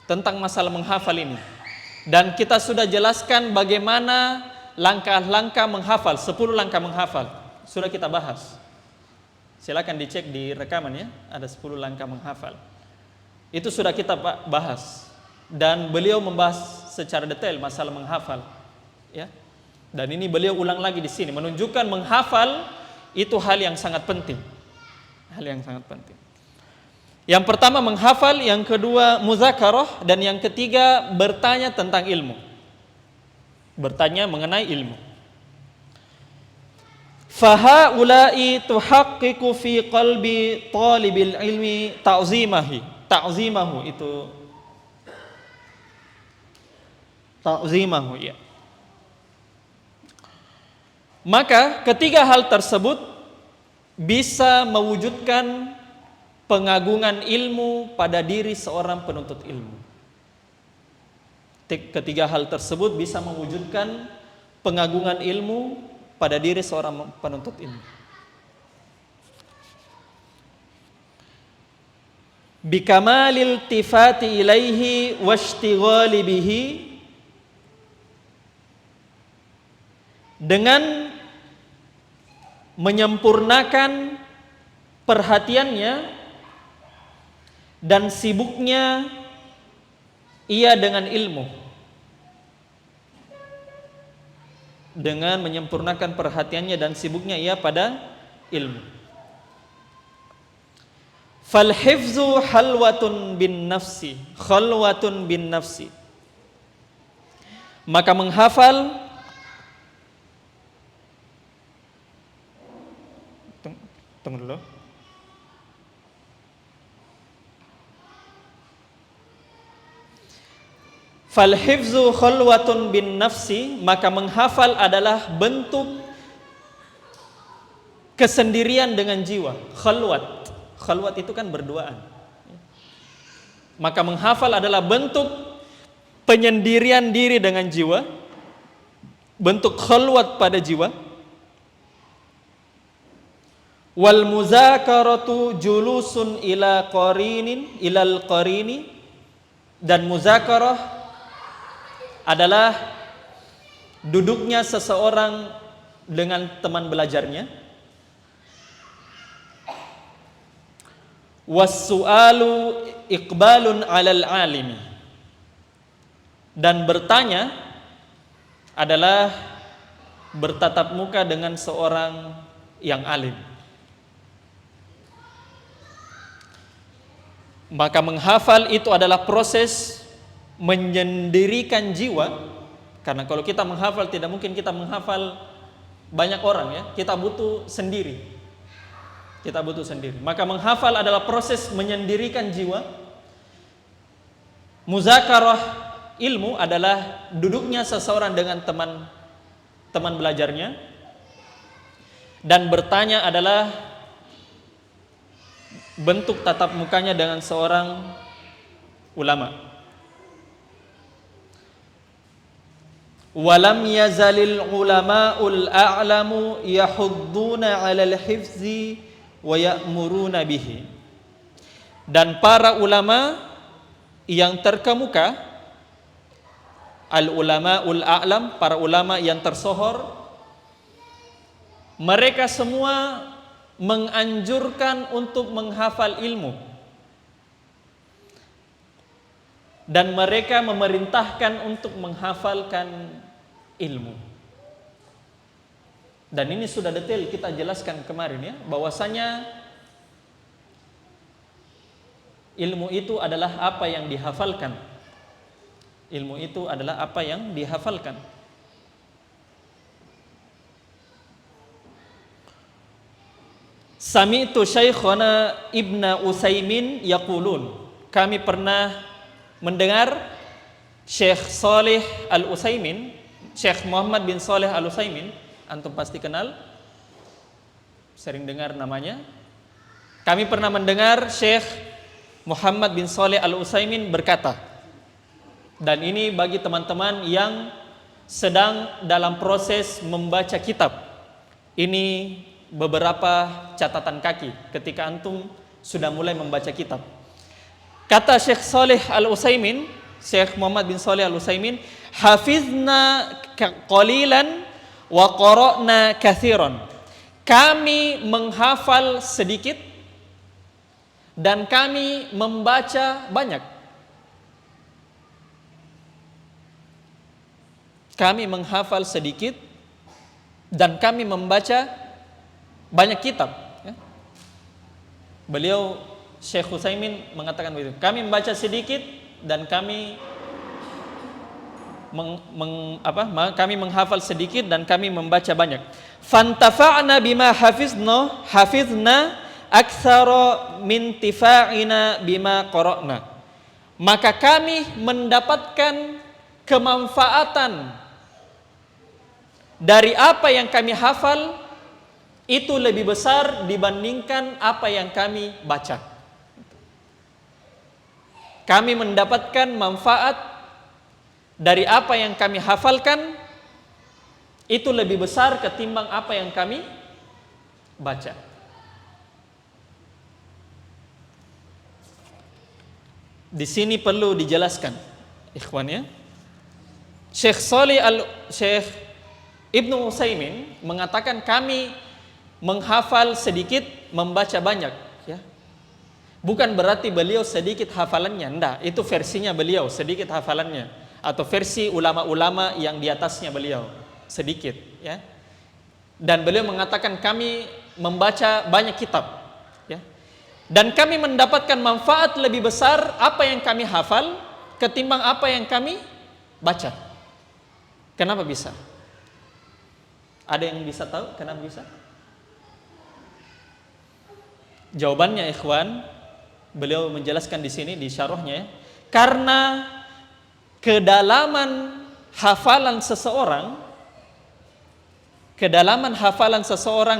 tentang masalah menghafal ini. Dan kita sudah jelaskan bagaimana langkah-langkah menghafal, 10 langkah menghafal. Sudah kita bahas. Silakan dicek di rekaman ya, ada 10 langkah menghafal. Itu sudah kita bahas. Dan beliau membahas secara detail masalah menghafal, ya. Dan ini beliau ulang lagi di sini, menunjukkan menghafal itu hal yang sangat penting. Hal yang sangat penting. Yang pertama menghafal, yang kedua muzakarah, dan yang ketiga bertanya tentang ilmu. Bertanya mengenai ilmu. Fahaulai tuhaqqiqu fi qalbi talibil ilmi ta'zimahu itu ta'zimahu ya. Maka ketiga hal tersebut bisa mewujudkan pengagungan ilmu pada diri seorang penuntut ilmu. Ketiga hal tersebut bisa mewujudkan pengagungan ilmu pada diri seorang penuntut ilmu. Bikamalil tifati ilaihi washtighali bihi, dengan menyempurnakan perhatiannya dan sibuknya ia dengan ilmu. Dengan menyempurnakan perhatiannya dan sibuknya ia pada ilmu. Fal hifzu khalwatun bin nafsi. Maka menghafal, tunggu dulu. Fal hifzu khalwatun bin nafsi, maka menghafal adalah bentuk kesendirian dengan jiwa. Khalwat itu kan berduaan. Maka menghafal adalah bentuk penyendirian diri dengan jiwa, bentuk khalwat pada jiwa. Wal muzakaratu julusun ilal qarini, dan muzakarah adalah duduknya seseorang dengan teman belajarnya. Was-su'alu iqbalun 'alal 'alimi, dan bertanya adalah bertatap muka dengan seorang yang alim. Maka menghafal itu adalah proses menyendirikan jiwa, karena kalau kita menghafal tidak mungkin kita menghafal banyak orang ya, kita butuh sendiri. Maka menghafal adalah proses menyendirikan jiwa. Muzakarah ilmu adalah duduknya seseorang dengan teman belajarnya, dan bertanya adalah bentuk tatap mukanya dengan seorang ulama. Walam yazalil ulama'ul a'lamu yahudduna 'alal hifzi wa ya'muruna bihi, dan para ulama yang terkemuka, al ulama'ul a'lam, para ulama yang tersohor, mereka semua menganjurkan untuk menghafal ilmu, dan mereka memerintahkan untuk menghafalkan ilmu. Dan ini sudah detail kita jelaskan kemarin ya, bahwasanya ilmu itu adalah apa yang dihafalkan. Ilmu itu adalah apa yang dihafalkan. Sami'tu Syekhana Ibnu Utsaimin yaqulun, kami pernah mendengar Syekh Saleh Al-Utsaimin, Syekh Muhammad bin Saleh Al-Utsaimin, antum pasti kenal, sering dengar namanya. Kami pernah mendengar Syekh Muhammad bin Saleh Al-Utsaimin berkata, dan ini bagi teman-teman yang sedang dalam proses membaca kitab, ini beberapa catatan kaki ketika antum sudah mulai membaca kitab. Kata Syekh Saleh Al-Utsaimin, Syekh Muhammad bin Saleh Al-Utsaimin, hafizna qalilan wa qara'na katsiran. Kami menghafal sedikit dan kami membaca banyak. Kami menghafal sedikit dan kami membaca banyak kitab ya. Beliau Syekh Utsaimin mengatakan begitu, kami membaca sedikit dan kami kami menghafal sedikit dan kami membaca banyak. Fantafa'na bima hafizna aktsara min tifa'ina bima qara'na. Maka kami mendapatkan kemanfaatan dari apa yang kami hafal itu lebih besar dibandingkan apa yang kami baca. Kami mendapatkan manfaat dari apa yang kami hafalkan itu lebih besar ketimbang apa yang kami baca. Di sini perlu dijelaskan, ikhwan ya. Syekh Ibnu Utsaimin mengatakan kami menghafal sedikit, membaca banyak ya. Bukan berarti beliau sedikit hafalannya, enggak, itu versinya beliau sedikit hafalannya, atau versi ulama-ulama yang di atasnya beliau sedikit ya. Dan beliau mengatakan kami membaca banyak kitab ya. Dan kami mendapatkan manfaat lebih besar apa yang kami hafal ketimbang apa yang kami baca. Kenapa bisa? Ada yang bisa tahu kenapa bisa? Jawabannya ikhwan, beliau menjelaskan di sini di syarahnya, karena kedalaman hafalan seseorang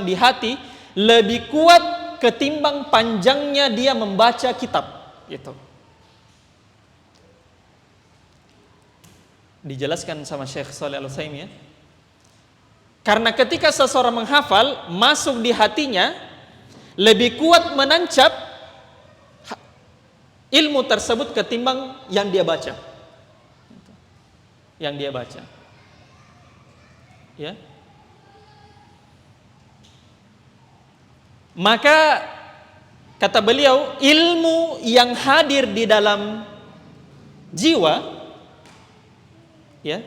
di hati lebih kuat ketimbang panjangnya dia membaca kitab gitu. Dijelaskan sama Syekh Shalih Al-Utsaimin ya. Karena ketika seseorang menghafal masuk di hatinya, lebih kuat menancap ilmu tersebut ketimbang yang dia baca. Yang dia baca. Ya. Maka kata beliau, ilmu yang hadir di dalam jiwa, ya,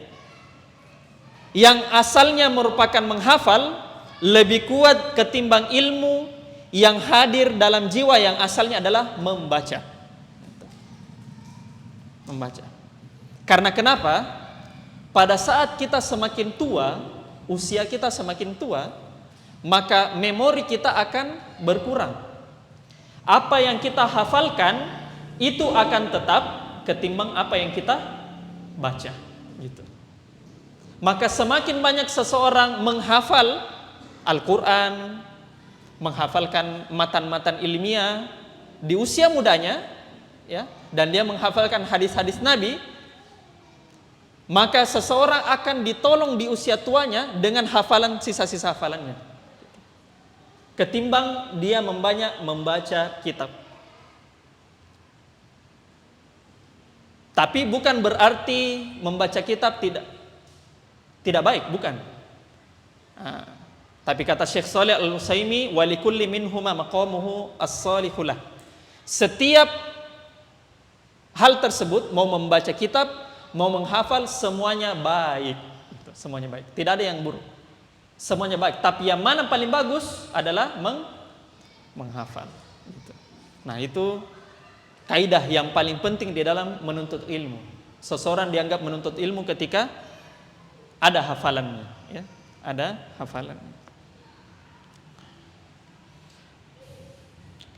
yang asalnya merupakan menghafal, lebih kuat ketimbang ilmu yang hadir dalam jiwa yang asalnya adalah membaca. Membaca. Karena kenapa? Pada saat kita semakin tua, usia kita semakin tua, maka memori kita akan berkurang. Apa yang kita hafalkan itu akan tetap ketimbang apa yang kita baca, gitu. Maka semakin banyak seseorang menghafal Al-Quran, menghafalkan matan-matan ilmiah di usia mudanya, ya, dan dia menghafalkan hadis-hadis Nabi, maka seseorang akan ditolong di usia tuanya dengan hafalan sisa-sisa hafalannya, ketimbang dia membaca kitab. Tapi bukan berarti membaca kitab tidak baik, bukan. Tapi kata Syekh Shalih Al-Utsaimin, walikulli minhuma maqamuhu as-salihulah. Setiap hal tersebut, mau membaca kitab, mau menghafal, semuanya baik. Semuanya baik. Tidak ada yang buruk. Semuanya baik. Tapi yang mana paling bagus adalah menghafal. Nah, itu kaidah yang paling penting di dalam menuntut ilmu. Seseorang dianggap menuntut ilmu ketika ada hafalannya, ya. Ada hafalannya.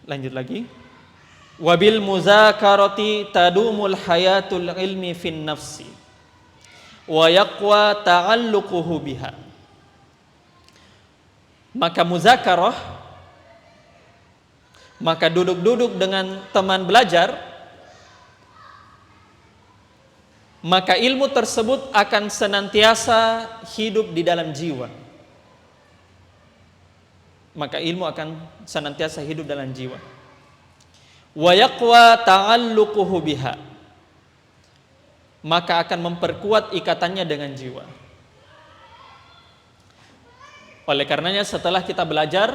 Lanjut lagi. Wabil muzakarati tadumul hayatul ilmi fin nafsi wa yaqwa ta'alluquhu biha. Maka muzakarah, maka duduk-duduk dengan teman belajar, maka ilmu tersebut akan senantiasa hidup di dalam jiwa. Maka ilmu akan senantiasa hidup dalam jiwa. Wa yaqwa ta'alluquhu biha. Maka akan memperkuat ikatannya dengan jiwa. Oleh karenanya setelah kita belajar,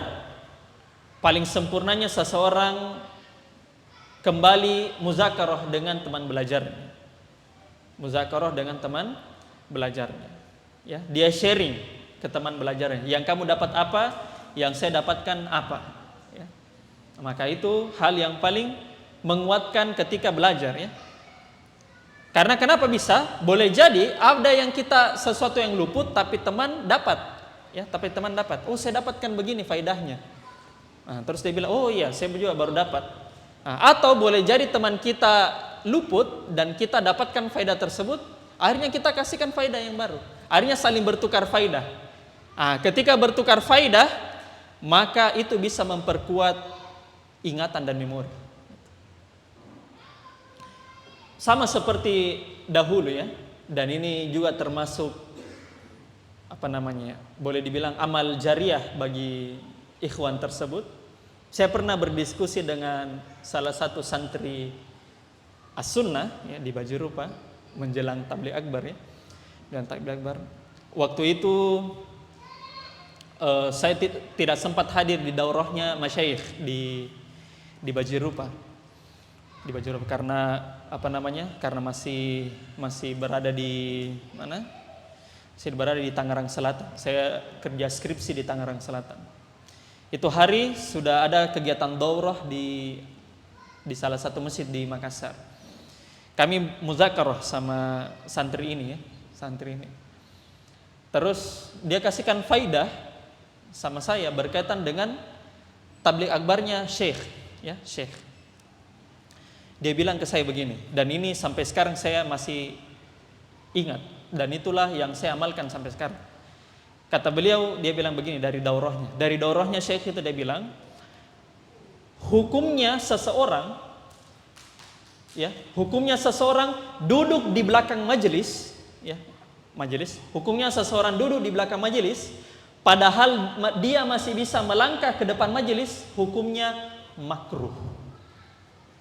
paling sempurnanya seseorang kembali muzakarah dengan teman belajarnya. Muzakarah dengan teman belajarnya. Ya, dia sharing ke teman belajarnya. Yang kamu dapat apa? Yang saya dapatkan apa? Ya. Maka itu hal yang paling menguatkan ketika belajar, ya. Karena kenapa bisa? Boleh jadi ada yang kita sesuatu yang luput tapi teman dapat, ya. Tapi teman dapat. Oh, saya dapatkan begini faedahnya. Nah, terus dia bilang, oh iya, saya juga baru dapat. Nah, atau boleh jadi teman kita luput dan kita dapatkan faedah tersebut, akhirnya kita kasihkan faedah yang baru. Akhirnya saling bertukar faedah. Nah, ketika bertukar faedah, maka itu bisa memperkuat ingatan dan memori. Sama seperti dahulu, ya. Dan ini juga termasuk boleh dibilang amal jariah bagi ikhwan tersebut. Saya pernah berdiskusi dengan salah satu santri As-Sunnah, ya, di Baju Rupa menjelang Tabligh Akbar, ya. Dan Tabligh Akbar waktu itu saya tidak sempat hadir di daurahnya masyayikh di Baju Rupa. Di Baju Rupa karena karena masih berada di mana? Saya berada di Tangerang Selatan. Saya kerja skripsi di Tangerang Selatan. Itu hari sudah ada kegiatan daurah di salah satu masjid di Makassar. Kami muzakarah sama santri ini, ya, santri ini. Terus dia kasihkan faidah sama saya berkaitan dengan tabligh akbarnya Syekh, ya, Syekh. Dia bilang ke saya begini, dan ini sampai sekarang saya masih ingat, dan itulah yang saya amalkan sampai sekarang. Kata beliau, dia bilang begini dari daurahnya Syekh itu, dia bilang, hukumnya seseorang duduk di belakang majelis, ya, majelis. Hukumnya seseorang duduk di belakang majelis padahal dia masih bisa melangkah ke depan majelis, hukumnya makruh.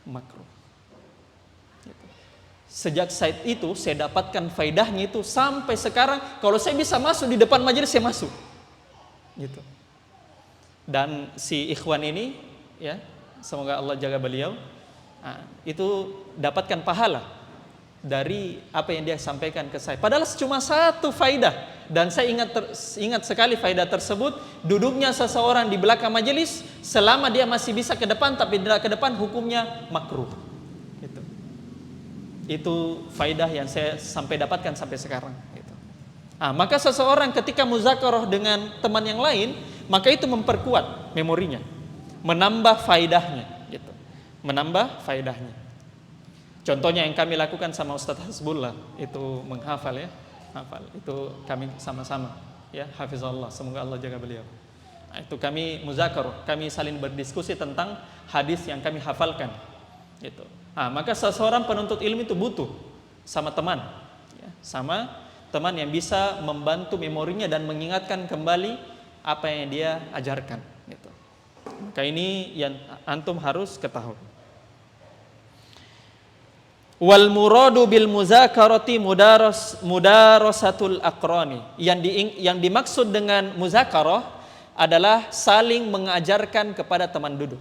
Makruh. Sejak saat itu saya dapatkan faedahnya itu sampai sekarang. Kalau saya bisa masuk di depan majelis, saya masuk. Gitu. Dan si ikhwan ini, ya, semoga Allah jaga beliau, itu dapatkan pahala dari apa yang dia sampaikan ke saya. Padahal cuma satu faedah, dan saya ingat sekali faedah tersebut. Duduknya seseorang di belakang majelis selama dia masih bisa ke depan, tapi tidak ke depan, hukumnya makruh. Itu faedah yang saya sampai dapatkan sampai sekarang. Maka seseorang ketika muzakarah dengan teman yang lain, maka itu memperkuat memorinya, menambah faedahnya. Menambah faedahnya. Contohnya yang kami lakukan sama Ustaz Hasbullah itu menghafal, ya, hafal. Itu kami sama-sama, ya, hafizallah, semoga Allah jaga beliau. Itu kami muzakarah, kami saling berdiskusi tentang hadis yang kami hafalkan. Gitu. Maka seseorang penuntut ilmu itu butuh sama teman, ya, sama teman yang bisa membantu memorinya dan mengingatkan kembali apa yang dia ajarkan. Gitu. Maka ini yang antum harus ketahui. Wal muradu bil muzakarati mudarasatul aqrani. Yang dimaksud dengan muzakarah adalah saling mengajarkan kepada teman duduk.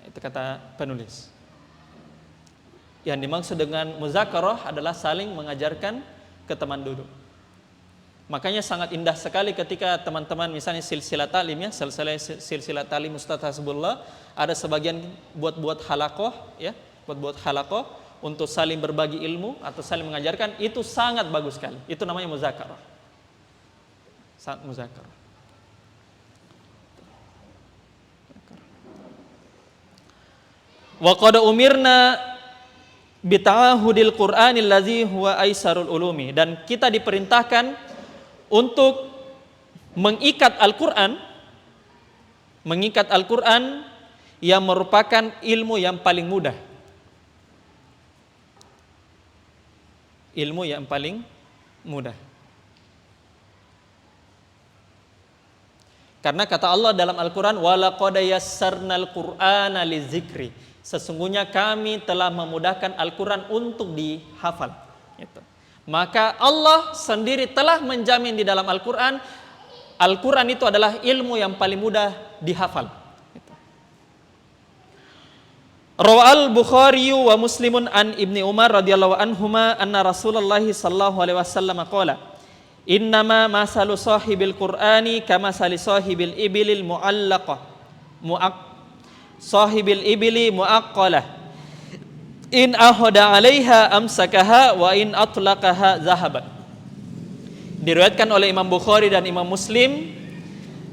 Itu kata penulis. Yang dimaksud dengan muzakarah adalah saling mengajarkan ke teman duduk. Makanya sangat indah sekali ketika teman-teman misalnya silsilah talim, ya, silsilah talim Ustaz Hasbullah, ada sebagian buat halaqah, ya, buat halaqah untuk saling berbagi ilmu atau saling mengajarkan, itu sangat bagus sekali. Itu namanya muzakarah. Sangat muzakarah. Wa qad umirna bita'ahudil Qur'anil ladzi huwa aisarul ulumi, dan kita diperintahkan untuk mengikat Al-Qur'an yang merupakan ilmu yang paling mudah. Ilmu yang paling mudah. Karena kata Allah dalam Al-Qur'an, wa laqad yassarnal Qur'ana lizikri. Sesungguhnya kami telah memudahkan Al-Quran untuk dihafal. Maka Allah sendiri telah menjamin di dalam Al-Quran, Al-Quran itu adalah ilmu yang paling mudah dihafal. Rawal Bukhari wa Muslimun an Ibni Umar radhiyallahu anhuma anna Rasulullah sallallahu alaihi wasallam qala, innama masalu sahibil Qur'ani kama sali sahibil ibilil mu'allaqah sahibil ibili muaqqalah in ahoda 'alaiha amsakaha wa in atlaqaha zahabat. Diriwayatkan oleh Imam Bukhari dan Imam Muslim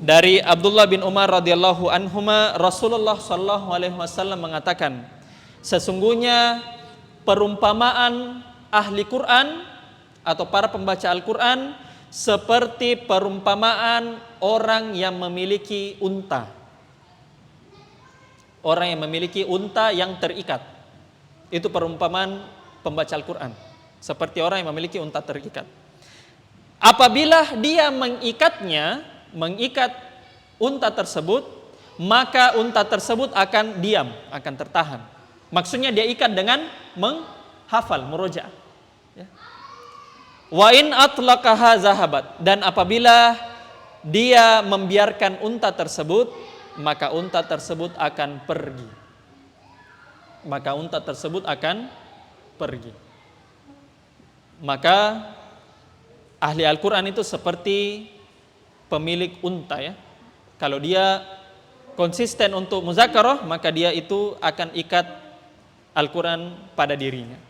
dari Abdullah bin Umar radhiyallahu anhuma, Rasulullah sallallahu alaihi wasallam mengatakan, sesungguhnya perumpamaan ahli Quran atau para pembaca Al-Quran seperti perumpamaan orang yang memiliki unta. Orang yang memiliki unta yang terikat. Itu perumpamaan pembaca Al-Quran. Seperti orang yang memiliki unta terikat. Apabila dia mengikat unta tersebut, maka unta tersebut akan diam, akan tertahan. Maksudnya dia ikat dengan menghafal, murojaah. Wa in atlaqaha zahabat, dan apabila dia membiarkan unta tersebut, maka unta tersebut akan pergi. Maka ahli Al-Quran itu seperti pemilik unta, ya. Kalau dia konsisten untuk muzakarah, maka dia itu akan ikat Al-Quran pada dirinya.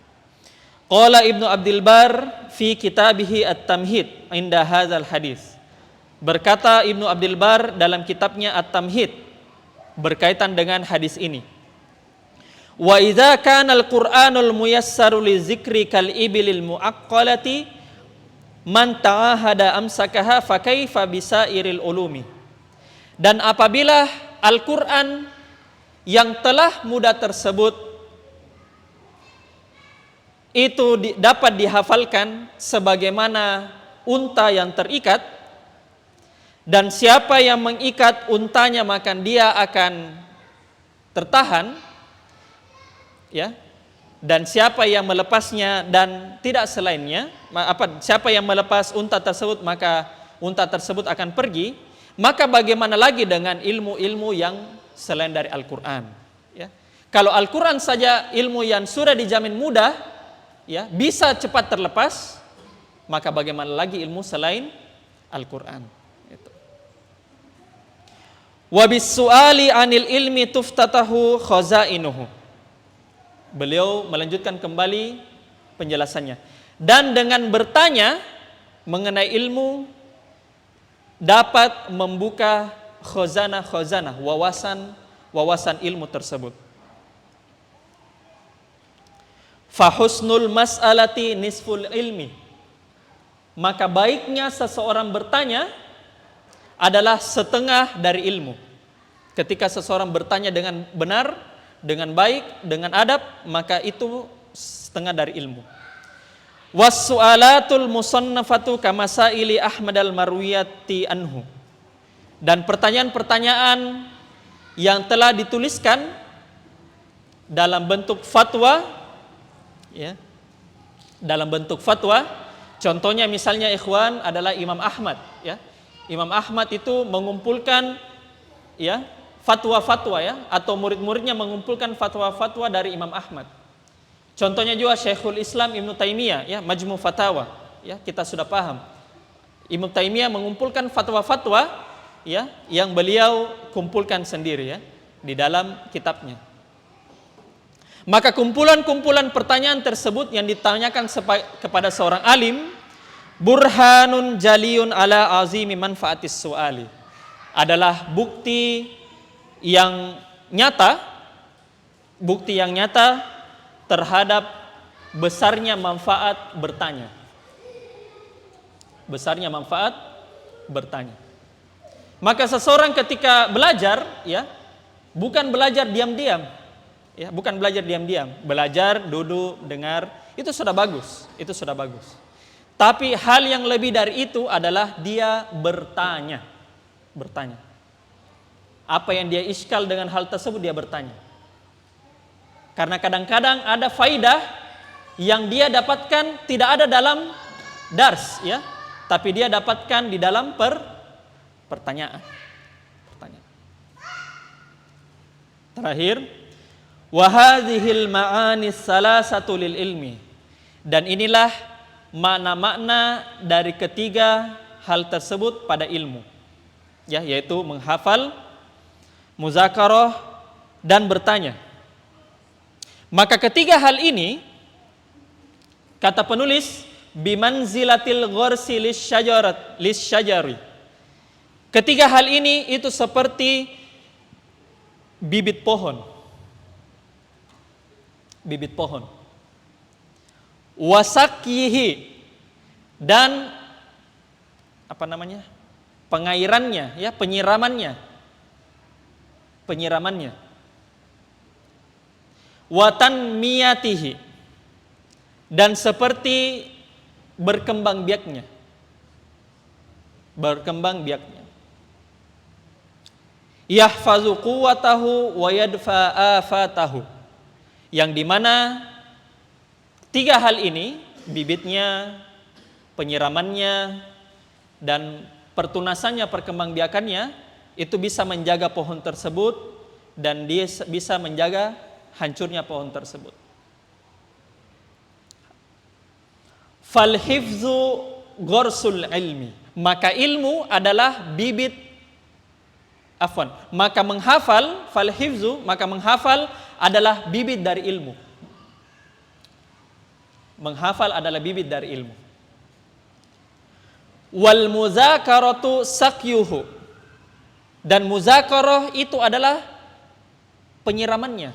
Qala Ibnu Abdul Bar fi kitabihi At-Tamhid inda hadzal hadis. Berkata Ibnu Abdul Bar dalam kitabnya At-Tamhid berkaitan dengan hadis ini. Wa idza kana al-Qur'anul muyassaru lizikri kal ibilil muaqqalati man ta'ahada amsakaha fa kaifa bisairil ulumi. Dan apabila Al-Qur'an yang telah mudah tersebut itu dapat dihafalkan sebagaimana unta yang terikat, Dan siapa yang mengikat untanya maka dia akan tertahan, ya. Dan siapa yang melepasnya dan tidak selainnya, siapa yang melepas unta tersebut maka unta tersebut akan pergi. Maka bagaimana lagi dengan ilmu-ilmu yang selain dari Al-Quran, ya. Kalau Al-Quran saja ilmu yang sudah dijamin mudah, ya, bisa cepat terlepas, maka bagaimana lagi ilmu selain Al-Quran. Wa bis-su'ali 'anil ilmi tuftatahu khazainuhu. Beliau melanjutkan kembali penjelasannya. Dan dengan bertanya mengenai ilmu dapat membuka khazanah-khazanah, wawasan ilmu tersebut. Fa husnul mas'alati nisful ilmi. Maka baiknya seseorang bertanya adalah setengah dari ilmu. Ketika seseorang bertanya dengan benar, dengan baik, dengan adab, maka itu setengah dari ilmu. Was-su'alatul musannafatu kamasaili Ahmad al-Marwiyati anhu. Dan pertanyaan-pertanyaan yang telah dituliskan dalam bentuk fatwa, ya, dalam bentuk fatwa, contohnya misalnya ikhwan adalah Imam Ahmad, ya. Imam Ahmad itu mengumpulkan, ya, fatwa-fatwa, ya, atau murid-muridnya mengumpulkan fatwa-fatwa dari Imam Ahmad. Contohnya juga Syekhul Islam Ibnu Taimiyah, ya, Majmu' Fatawa, ya, kita sudah paham. Ibnu Taimiyah mengumpulkan fatwa-fatwa, ya, yang beliau kumpulkan sendiri, ya, di dalam kitabnya. Maka kumpulan-kumpulan pertanyaan tersebut yang ditanyakan kepada seorang alim burhanun jaliyun ala azimi manfaatis su'ali, adalah bukti yang nyata terhadap besarnya manfaat bertanya. Besarnya manfaat bertanya. Maka seseorang ketika belajar, ya, bukan belajar diam-diam, ya, bukan belajar diam-diam, belajar, duduk, dengar, itu sudah bagus, itu sudah bagus. Tapi hal yang lebih dari itu adalah dia bertanya. Bertanya. Apa yang dia iskal dengan hal tersebut, dia bertanya. Karena kadang-kadang ada faidah yang dia dapatkan tidak ada dalam dars, ya, tapi dia dapatkan di dalam pertanyaan. Terakhir, wa hadhil ma'anis salasatu lil ilmi. Dan inilah makna-makna dari ketiga hal tersebut pada ilmu, ya, yaitu menghafal, muzakarah, dan bertanya. Maka ketiga hal ini, kata penulis, bimanzilatil gharsi lisyajari. Ketiga hal ini itu seperti bibit pohon. Bibit pohon. Wasakyihi, dan pengairannya, ya, penyiramannya. Watan miyatihi, dan seperti berkembang biaknya. Yahfazu quwwatahu wa yadfa afatahu, yang dimana tiga hal ini, bibitnya, penyiramannya, dan pertunasannya, perkembangbiakannya, itu bisa menjaga pohon tersebut dan dia bisa menjaga hancurnya pohon tersebut. Fal hifzu ghorsul ilmi, maka ilmu adalah bibit, maka menghafal, fal hifzu, maka menghafal adalah bibit dari ilmu. Menghafal adalah bibit dari ilmu. Wal muzakaratu sakyuhu, dan muzakarah itu adalah penyiramannya,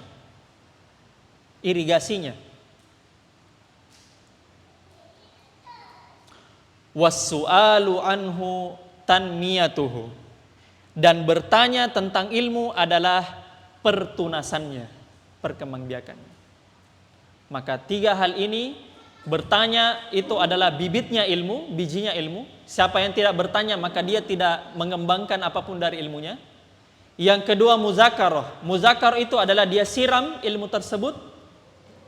irigasinya. Was-su'alu anhu tanmiyatuhu, dan bertanya tentang ilmu adalah pertunasannya, perkembangbiakannya. Maka tiga hal ini Bertanya itu adalah bibitnya ilmu, bijinya ilmu. Siapa yang tidak bertanya maka dia tidak mengembangkan apapun dari ilmunya. Yang kedua muzakarah. Muzakarah itu adalah dia siram ilmu tersebut,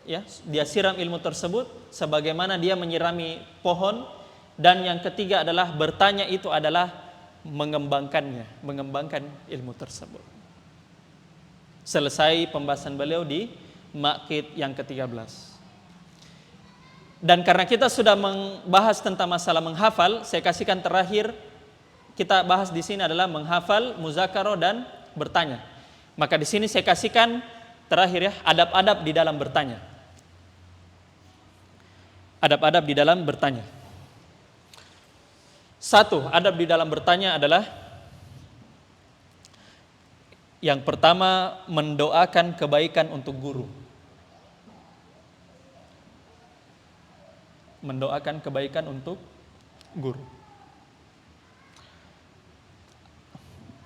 ya, dia siram ilmu tersebut sebagaimana dia menyirami pohon. Dan yang ketiga adalah bertanya itu adalah mengembangkannya, mengembangkan ilmu tersebut. Selesai pembahasan beliau di Maqid yang ke-13. Dan karena kita sudah membahas tentang masalah menghafal, saya kasihkan terakhir kita bahas di sini adalah menghafal, muzakarah dan bertanya. Maka di sini saya kasihkan terakhir ya, adab-adab di dalam bertanya. Adab-adab di dalam bertanya. Satu, adab di dalam bertanya adalah yang pertama mendoakan kebaikan untuk guru. Mendoakan kebaikan untuk guru.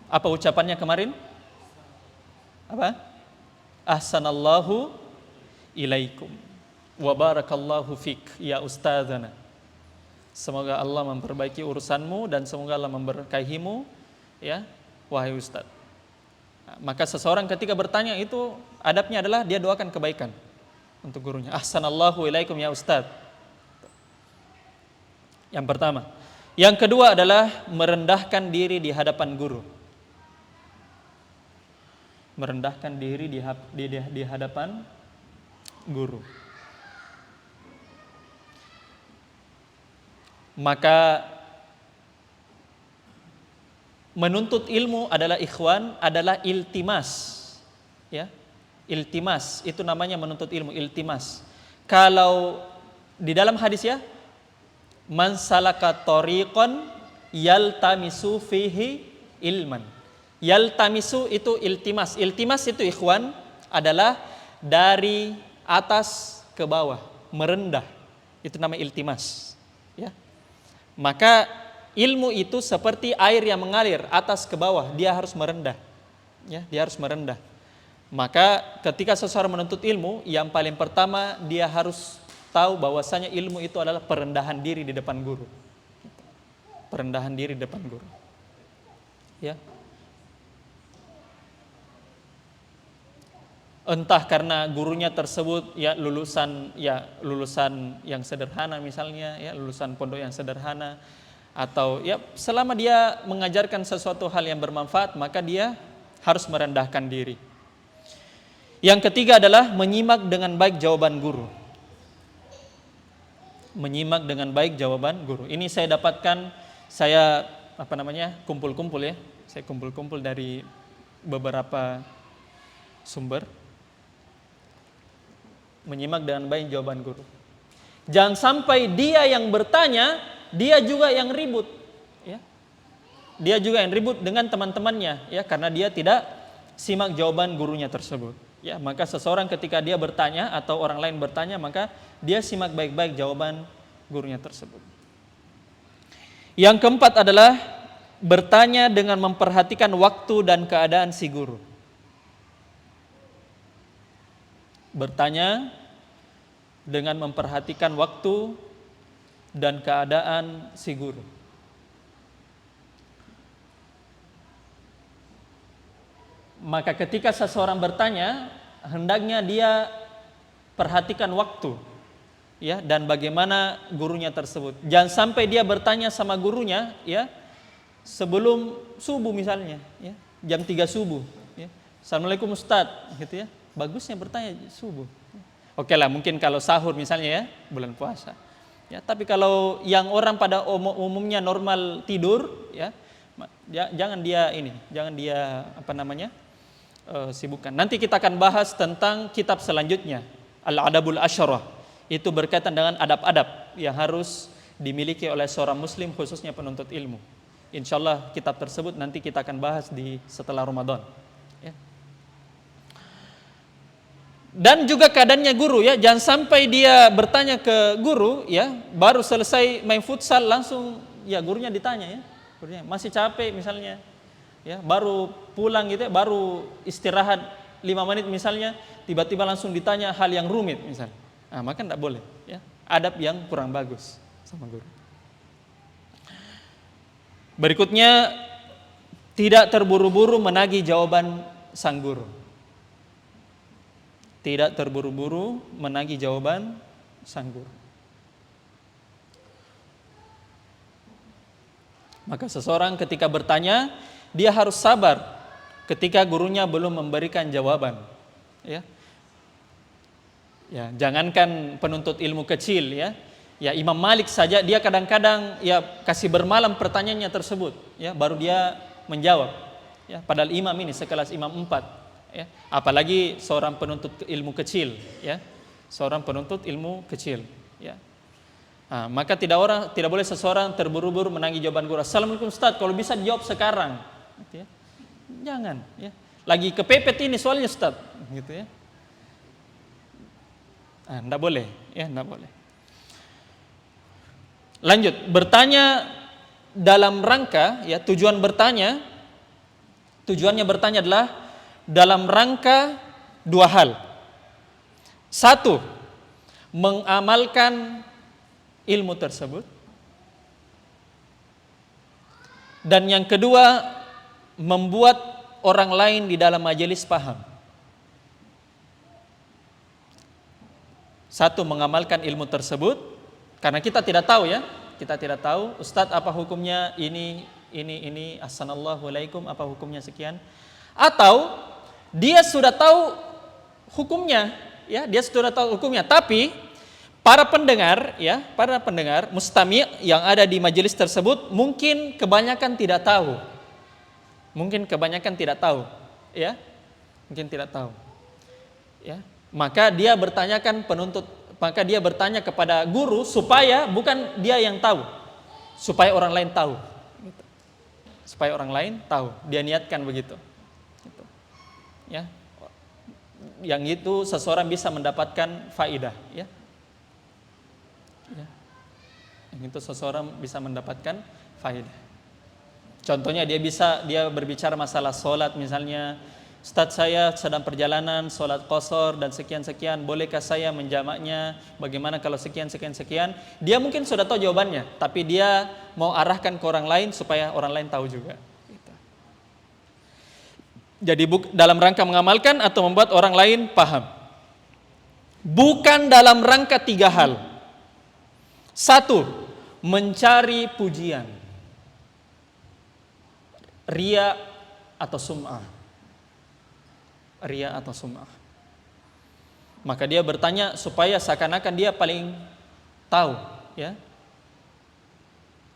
Apa ucapannya kemarin? Apa? Ahsanallahu ilaikum wa barakallahu fik ya ustadzana. Semoga Allah memperbaiki urusanmu dan semoga Allah memberkahimu ya wahai ustaz. Maka seseorang ketika bertanya itu adabnya adalah dia doakan kebaikan untuk gurunya. Ahsanallahu ilaikum ya ustaz. Yang pertama. Yang kedua adalah merendahkan diri di hadapan guru. Merendahkan diri di hadapan guru. Maka menuntut ilmu adalah ikhwan, adalah iltimas. Ya. Iltimas itu namanya menuntut ilmu, iltimas. Kalau di dalam hadis ya, man salaka tariqan yaltamisu fihi ilman. Yaltamisu itu iltimas. Iltimas itu ikhwan adalah dari atas ke bawah, merendah. Itu namanya iltimas. Ya. Maka ilmu itu seperti air yang mengalir atas ke bawah, dia harus merendah. Ya, dia harus merendah. Maka ketika seseorang menuntut ilmu, yang paling pertama dia harus tahu bahwasanya ilmu itu adalah perendahan diri di depan guru. Perendahan diri di depan guru. Ya. Entah karena gurunya tersebut ya lulusan yang sederhana misalnya, ya lulusan pondok yang sederhana, atau ya selama dia mengajarkan sesuatu hal yang bermanfaat maka dia harus merendahkan diri. Yang ketiga adalah menyimak dengan baik jawaban guru. Menyimak dengan baik jawaban guru. Ini saya dapatkan, saya kumpul-kumpul ya. Saya kumpul-kumpul dari beberapa sumber. Menyimak dengan baik jawaban guru. Jangan sampai dia yang bertanya, dia juga yang ribut, ya. Dia juga yang ribut dengan teman-temannya, ya, karena dia tidak simak jawaban gurunya tersebut. Ya, maka seseorang ketika dia bertanya atau orang lain bertanya, maka dia simak baik-baik jawaban gurunya tersebut. Yang keempat adalah bertanya dengan memperhatikan waktu dan keadaan si guru. Bertanya dengan memperhatikan waktu dan keadaan si guru. Maka ketika seseorang bertanya, hendaknya dia perhatikan waktu, ya, dan bagaimana gurunya tersebut. Jangan sampai dia bertanya sama gurunya, ya, sebelum subuh misalnya, ya, jam 3 subuh, ya. Assalamualaikum Ustaz, gitu ya. Bagusnya bertanya subuh. Oke lah, mungkin kalau sahur misalnya ya, bulan puasa. Ya, tapi kalau yang orang pada umumnya normal tidur, ya, jangan dia sibukkan. Nanti kita akan bahas tentang kitab selanjutnya, Al-Adabul Asyarah. Itu berkaitan dengan adab-adab yang harus dimiliki oleh seorang muslim, khususnya penuntut ilmu. Insyaallah kitab tersebut nanti kita akan bahas setelah Ramadan. Ya. Dan juga keadaannya guru, ya, jangan sampai dia bertanya ke guru, ya, baru selesai main futsal langsung ya gurunya ditanya, ya, gurunya masih capek misalnya, ya, baru pulang gitu, ya, baru istirahat 5 menit misalnya, tiba-tiba langsung ditanya hal yang rumit misalnya. Nah, maka tidak boleh, ya. adab yang kurang bagus sama guru. Berikutnya, tidak terburu-buru menagih jawaban sang guru. Tidak terburu-buru menagih jawaban sang guru. Maka seseorang ketika bertanya, dia harus sabar ketika gurunya belum memberikan jawaban. Ya, jangankan penuntut ilmu kecil, ya Imam Malik saja dia kadang-kadang ya kasih bermalam pertanyaannya tersebut, ya baru dia menjawab. Ya, padahal imam ini sekelas imam 4, ya apalagi seorang penuntut ilmu kecil, ya seorang penuntut ilmu kecil, ya. Nah, maka tidak boleh seseorang terburu-buru menagih jawaban guru. Assalamualaikum Ustaz, kalau bisa dijawab sekarang, gitu ya. Jangan, ya. Lagi kepepet ini soalnya Ustaz, gitu ya. Enggak boleh, ya enggak boleh. Lanjut, bertanya dalam rangka, ya tujuannya bertanya adalah dalam rangka dua hal. Satu, mengamalkan ilmu tersebut. Dan yang kedua, membuat orang lain di dalam majelis paham. Satu, mengamalkan ilmu tersebut, karena kita tidak tahu, ya. Kita tidak tahu, Ustadz apa hukumnya ini, assalamualaikum apa hukumnya sekian. Atau dia sudah tahu hukumnya, ya, dia sudah tahu hukumnya, tapi para pendengar mustami' yang ada di majelis tersebut mungkin kebanyakan tidak tahu. Ya. Mungkin tidak tahu. Ya. Maka dia bertanya kepada guru supaya bukan dia yang tahu, supaya orang lain tahu. Gitu. Supaya orang lain tahu, dia niatkan begitu. Gitu. Ya. Yang itu seseorang bisa mendapatkan faidah, ya. Ya. Yang itu seseorang bisa mendapatkan faedah. Contohnya dia berbicara masalah sholat misalnya, Ustadz saya sedang perjalanan sholat qasar dan sekian-sekian, bolehkah saya menjamaknya, bagaimana kalau sekian. Dia mungkin sudah tahu jawabannya, tapi dia mau arahkan ke orang lain supaya orang lain tahu juga. Gitu. Jadi dalam rangka mengamalkan atau membuat orang lain paham. Bukan dalam rangka 3 hal. 1, mencari pujian, ria atau sum'ah. Maka dia bertanya supaya seakan-akan dia paling tahu, ya.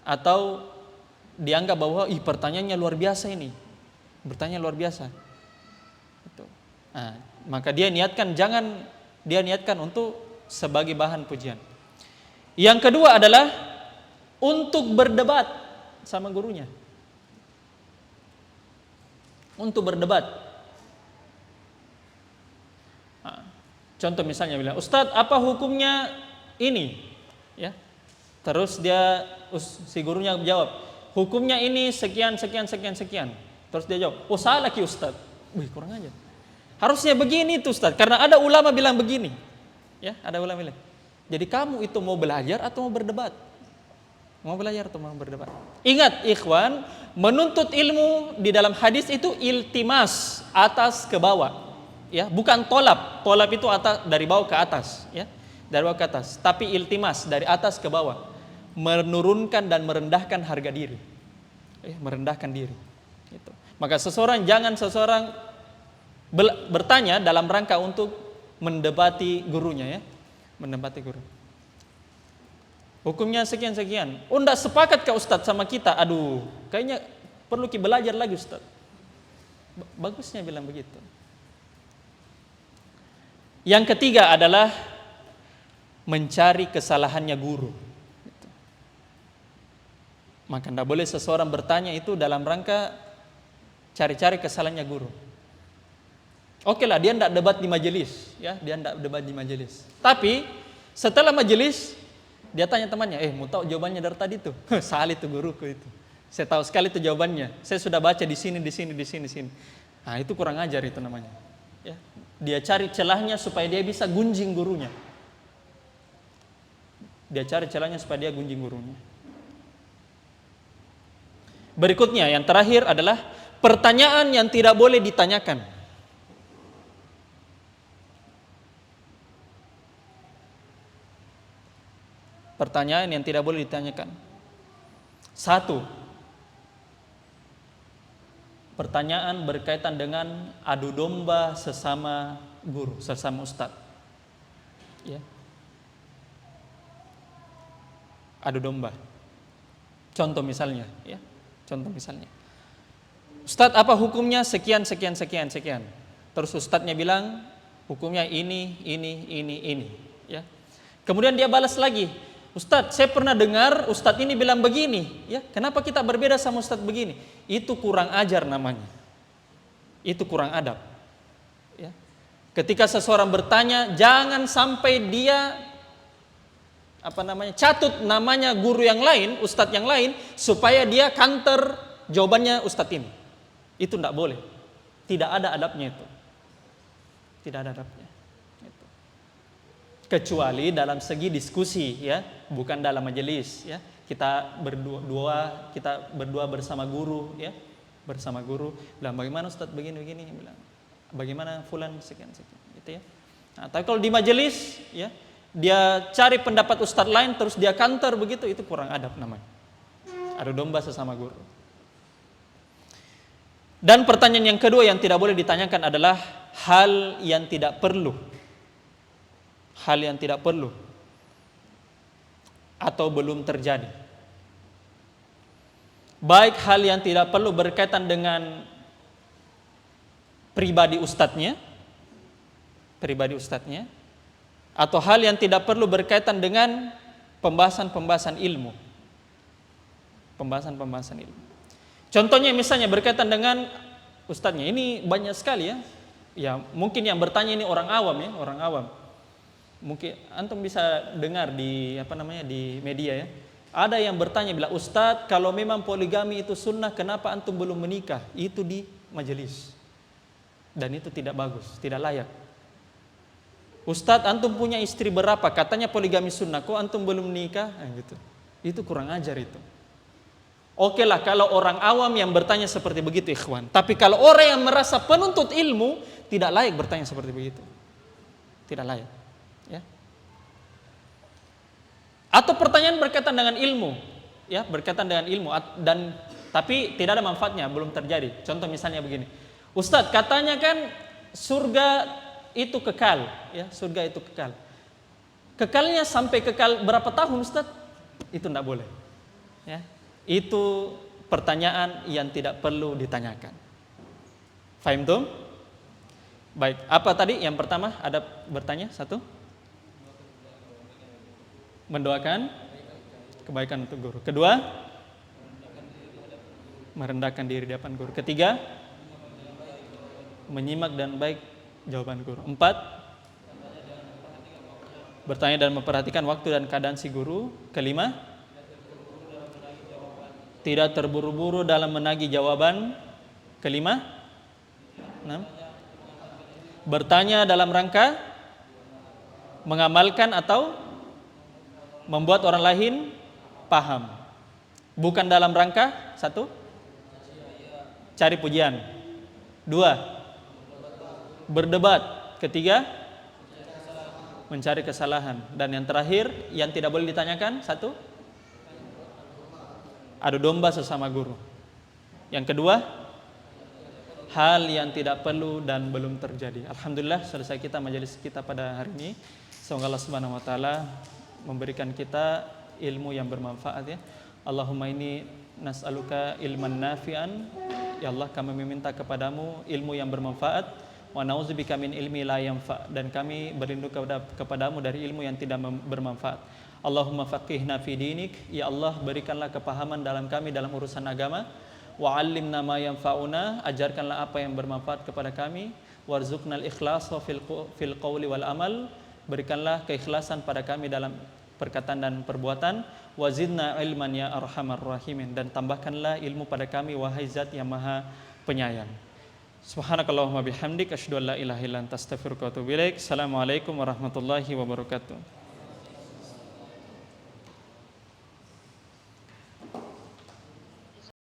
Atau dianggap bahwa pertanyaannya luar biasa ini. Bertanya luar biasa. Itu. Nah, maka dia niatkan untuk sebagai bahan pujian. Yang kedua adalah untuk berdebat sama gurunya. Untuk berdebat. Nah, contoh misalnya bilang, Ustadz apa hukumnya ini? Ya. Terus si gurunya jawab, hukumnya ini sekian. Terus dia jawab, oh salah ki Ustadz. Wih, kurang aja. Harusnya begini tuh Ustadz, karena ada ulama bilang begini. Ya, ada ulama bilang. Jadi kamu itu mau belajar atau mau berdebat? Mau belajar atau mau berdebat? Ingat ikhwan, menuntut ilmu di dalam hadis itu iltimas, atas ke bawah. Ya, bukan tolab. Tolab itu dari bawah ke atas, ya. Dari bawah ke atas. Tapi iltimas dari atas ke bawah. Menurunkan dan merendahkan harga diri. Ya, merendahkan diri. Gitu. Maka jangan seseorang bertanya dalam rangka untuk mendebati gurunya, ya. Mendebati guru. Hukumnya sekian. Oh, enggak sepakat kah Ustadz sama kita? Aduh, kayaknya perlu belajar lagi Ustadz. Bagusnya bilang begitu. Yang ketiga adalah mencari kesalahannya guru. Maka enggak boleh seseorang bertanya itu dalam rangka cari-cari kesalahannya guru. Oke lah, dia enggak debat di majelis, ya, Tapi setelah majelis, dia tanya temannya, mau tahu jawabannya dari tadi tuh? Salah itu guruku itu. Saya tahu sekali itu jawabannya. Saya sudah baca di sini. Nah, itu kurang ajar itu namanya. Ya, dia cari celahnya supaya dia bisa gunjing gurunya. dia cari celahnya supaya dia gunjing gurunya. Berikutnya yang terakhir adalah pertanyaan yang tidak boleh ditanyakan. Pertanyaan yang tidak boleh ditanyakan. 1. Pertanyaan berkaitan dengan adu domba sesama guru, sesama ustadz. Ya. Adu domba. Contoh misalnya, ya. Contoh misalnya. Ustadz, apa hukumnya sekian. Terus ustadznya bilang hukumnya ini. Ya. Kemudian dia balas lagi, Ustadz, saya pernah dengar Ustadz ini bilang begini, ya. Kenapa kita berbeda sama Ustadz begini? Itu kurang ajar namanya. Itu kurang adab. Ya. Ketika seseorang bertanya, jangan sampai dia catut namanya guru yang lain, Ustadz yang lain, supaya dia counter jawabannya Ustadz ini. Itu tidak boleh. Tidak ada adabnya itu. Tidak ada adabnya. Kecuali dalam segi diskusi, ya, bukan dalam majelis, ya. Kita berdua bersama guru, ya, bersama guru, bilang bagaimana Ustadz begini, bilang bagaimana fulan sekian, gitu ya. Nah, tapi kalau di majelis, ya, dia cari pendapat Ustadz lain terus dia counter begitu, itu kurang adab namanya. Adu domba sesama guru. Dan pertanyaan yang kedua yang tidak boleh ditanyakan adalah hal yang tidak perlu. Hal yang tidak perlu atau belum terjadi. Baik hal yang tidak perlu berkaitan dengan pribadi ustadznya, atau hal yang tidak perlu berkaitan dengan pembahasan ilmu. Contohnya misalnya berkaitan dengan ustadznya, ini banyak sekali, ya. Ya, mungkin yang bertanya ini orang awam, ya, orang awam. Mungkin antum bisa dengar di di media, ya. Ada yang bertanya bilang, Ustadz, kalau memang poligami itu sunnah, kenapa antum belum menikah? Itu di majelis. Dan itu tidak bagus, tidak layak. Ustadz, antum punya istri berapa? Katanya poligami sunnah, kok antum belum menikah? Gitu. Itu kurang ajar itu. Oke lah kalau orang awam yang bertanya seperti begitu, ikhwan. Tapi kalau orang yang merasa penuntut ilmu, tidak layak bertanya seperti begitu. Tidak layak. Ya. Atau pertanyaan berkaitan dengan ilmu, ya, berkaitan dengan ilmu dan tapi tidak ada manfaatnya, belum terjadi. Contoh misalnya begini, Ustadz, katanya kan surga itu kekal, ya, surga itu kekal. Kekalnya sampai kekal berapa tahun, Ustadz? Itu tidak boleh. Ya. Itu pertanyaan yang tidak perlu ditanyakan. Fahim tuh? Baik, apa tadi? Yang pertama ada bertanya satu. Mendoakan kebaikan untuk guru. Kedua, merendahkan diri di hadapan guru. Ketiga, menyimak dan baik jawaban guru. 4, bertanya dan memperhatikan waktu dan keadaan si guru. Kelima, tidak terburu-buru dalam menagih jawaban. Kelima, 6, bertanya dalam rangka mengamalkan atau membuat orang lain paham, bukan dalam rangka 1, cari pujian. 2, berdebat. 3, mencari kesalahan. Dan yang terakhir yang tidak boleh ditanyakan 1, adu domba sesama guru. Yang kedua, hal yang tidak perlu dan belum terjadi. Alhamdulillah selesai kita majelis kita pada hari ini. Semoga Allah Subhanahu wa taala memberikan kita ilmu yang bermanfaat, ya. Allahumma inni nas'aluka ilman nafi'an. Ya Allah, kami meminta kepadamu ilmu yang bermanfaat. Wa na'udzubika min ilmi la yanfa', dan kami berlindung kepadamu dari ilmu yang tidak bermanfaat. Allahumma faqihna fi dinik. Ya Allah, berikanlah kepahaman dalam kami dalam urusan agama. Wa 'allimna ma yanfa'una, ajarkanlah apa yang bermanfaat kepada kami. Warzuqnal ikhlasa fil qawli wal amal, berikanlah keikhlasan pada kami dalam perkataan dan perbuatan. Wazidna ilman ya arhamar rahimin, dan tambahkanlah ilmu pada kami wahai zat yang maha penyayang. Subhanakallahumma bihamdik asyhadu an la ilaha illa anta astaghfiruka wa atubu ilaik. Assalamualaikum warahmatullahi wabarakatuh.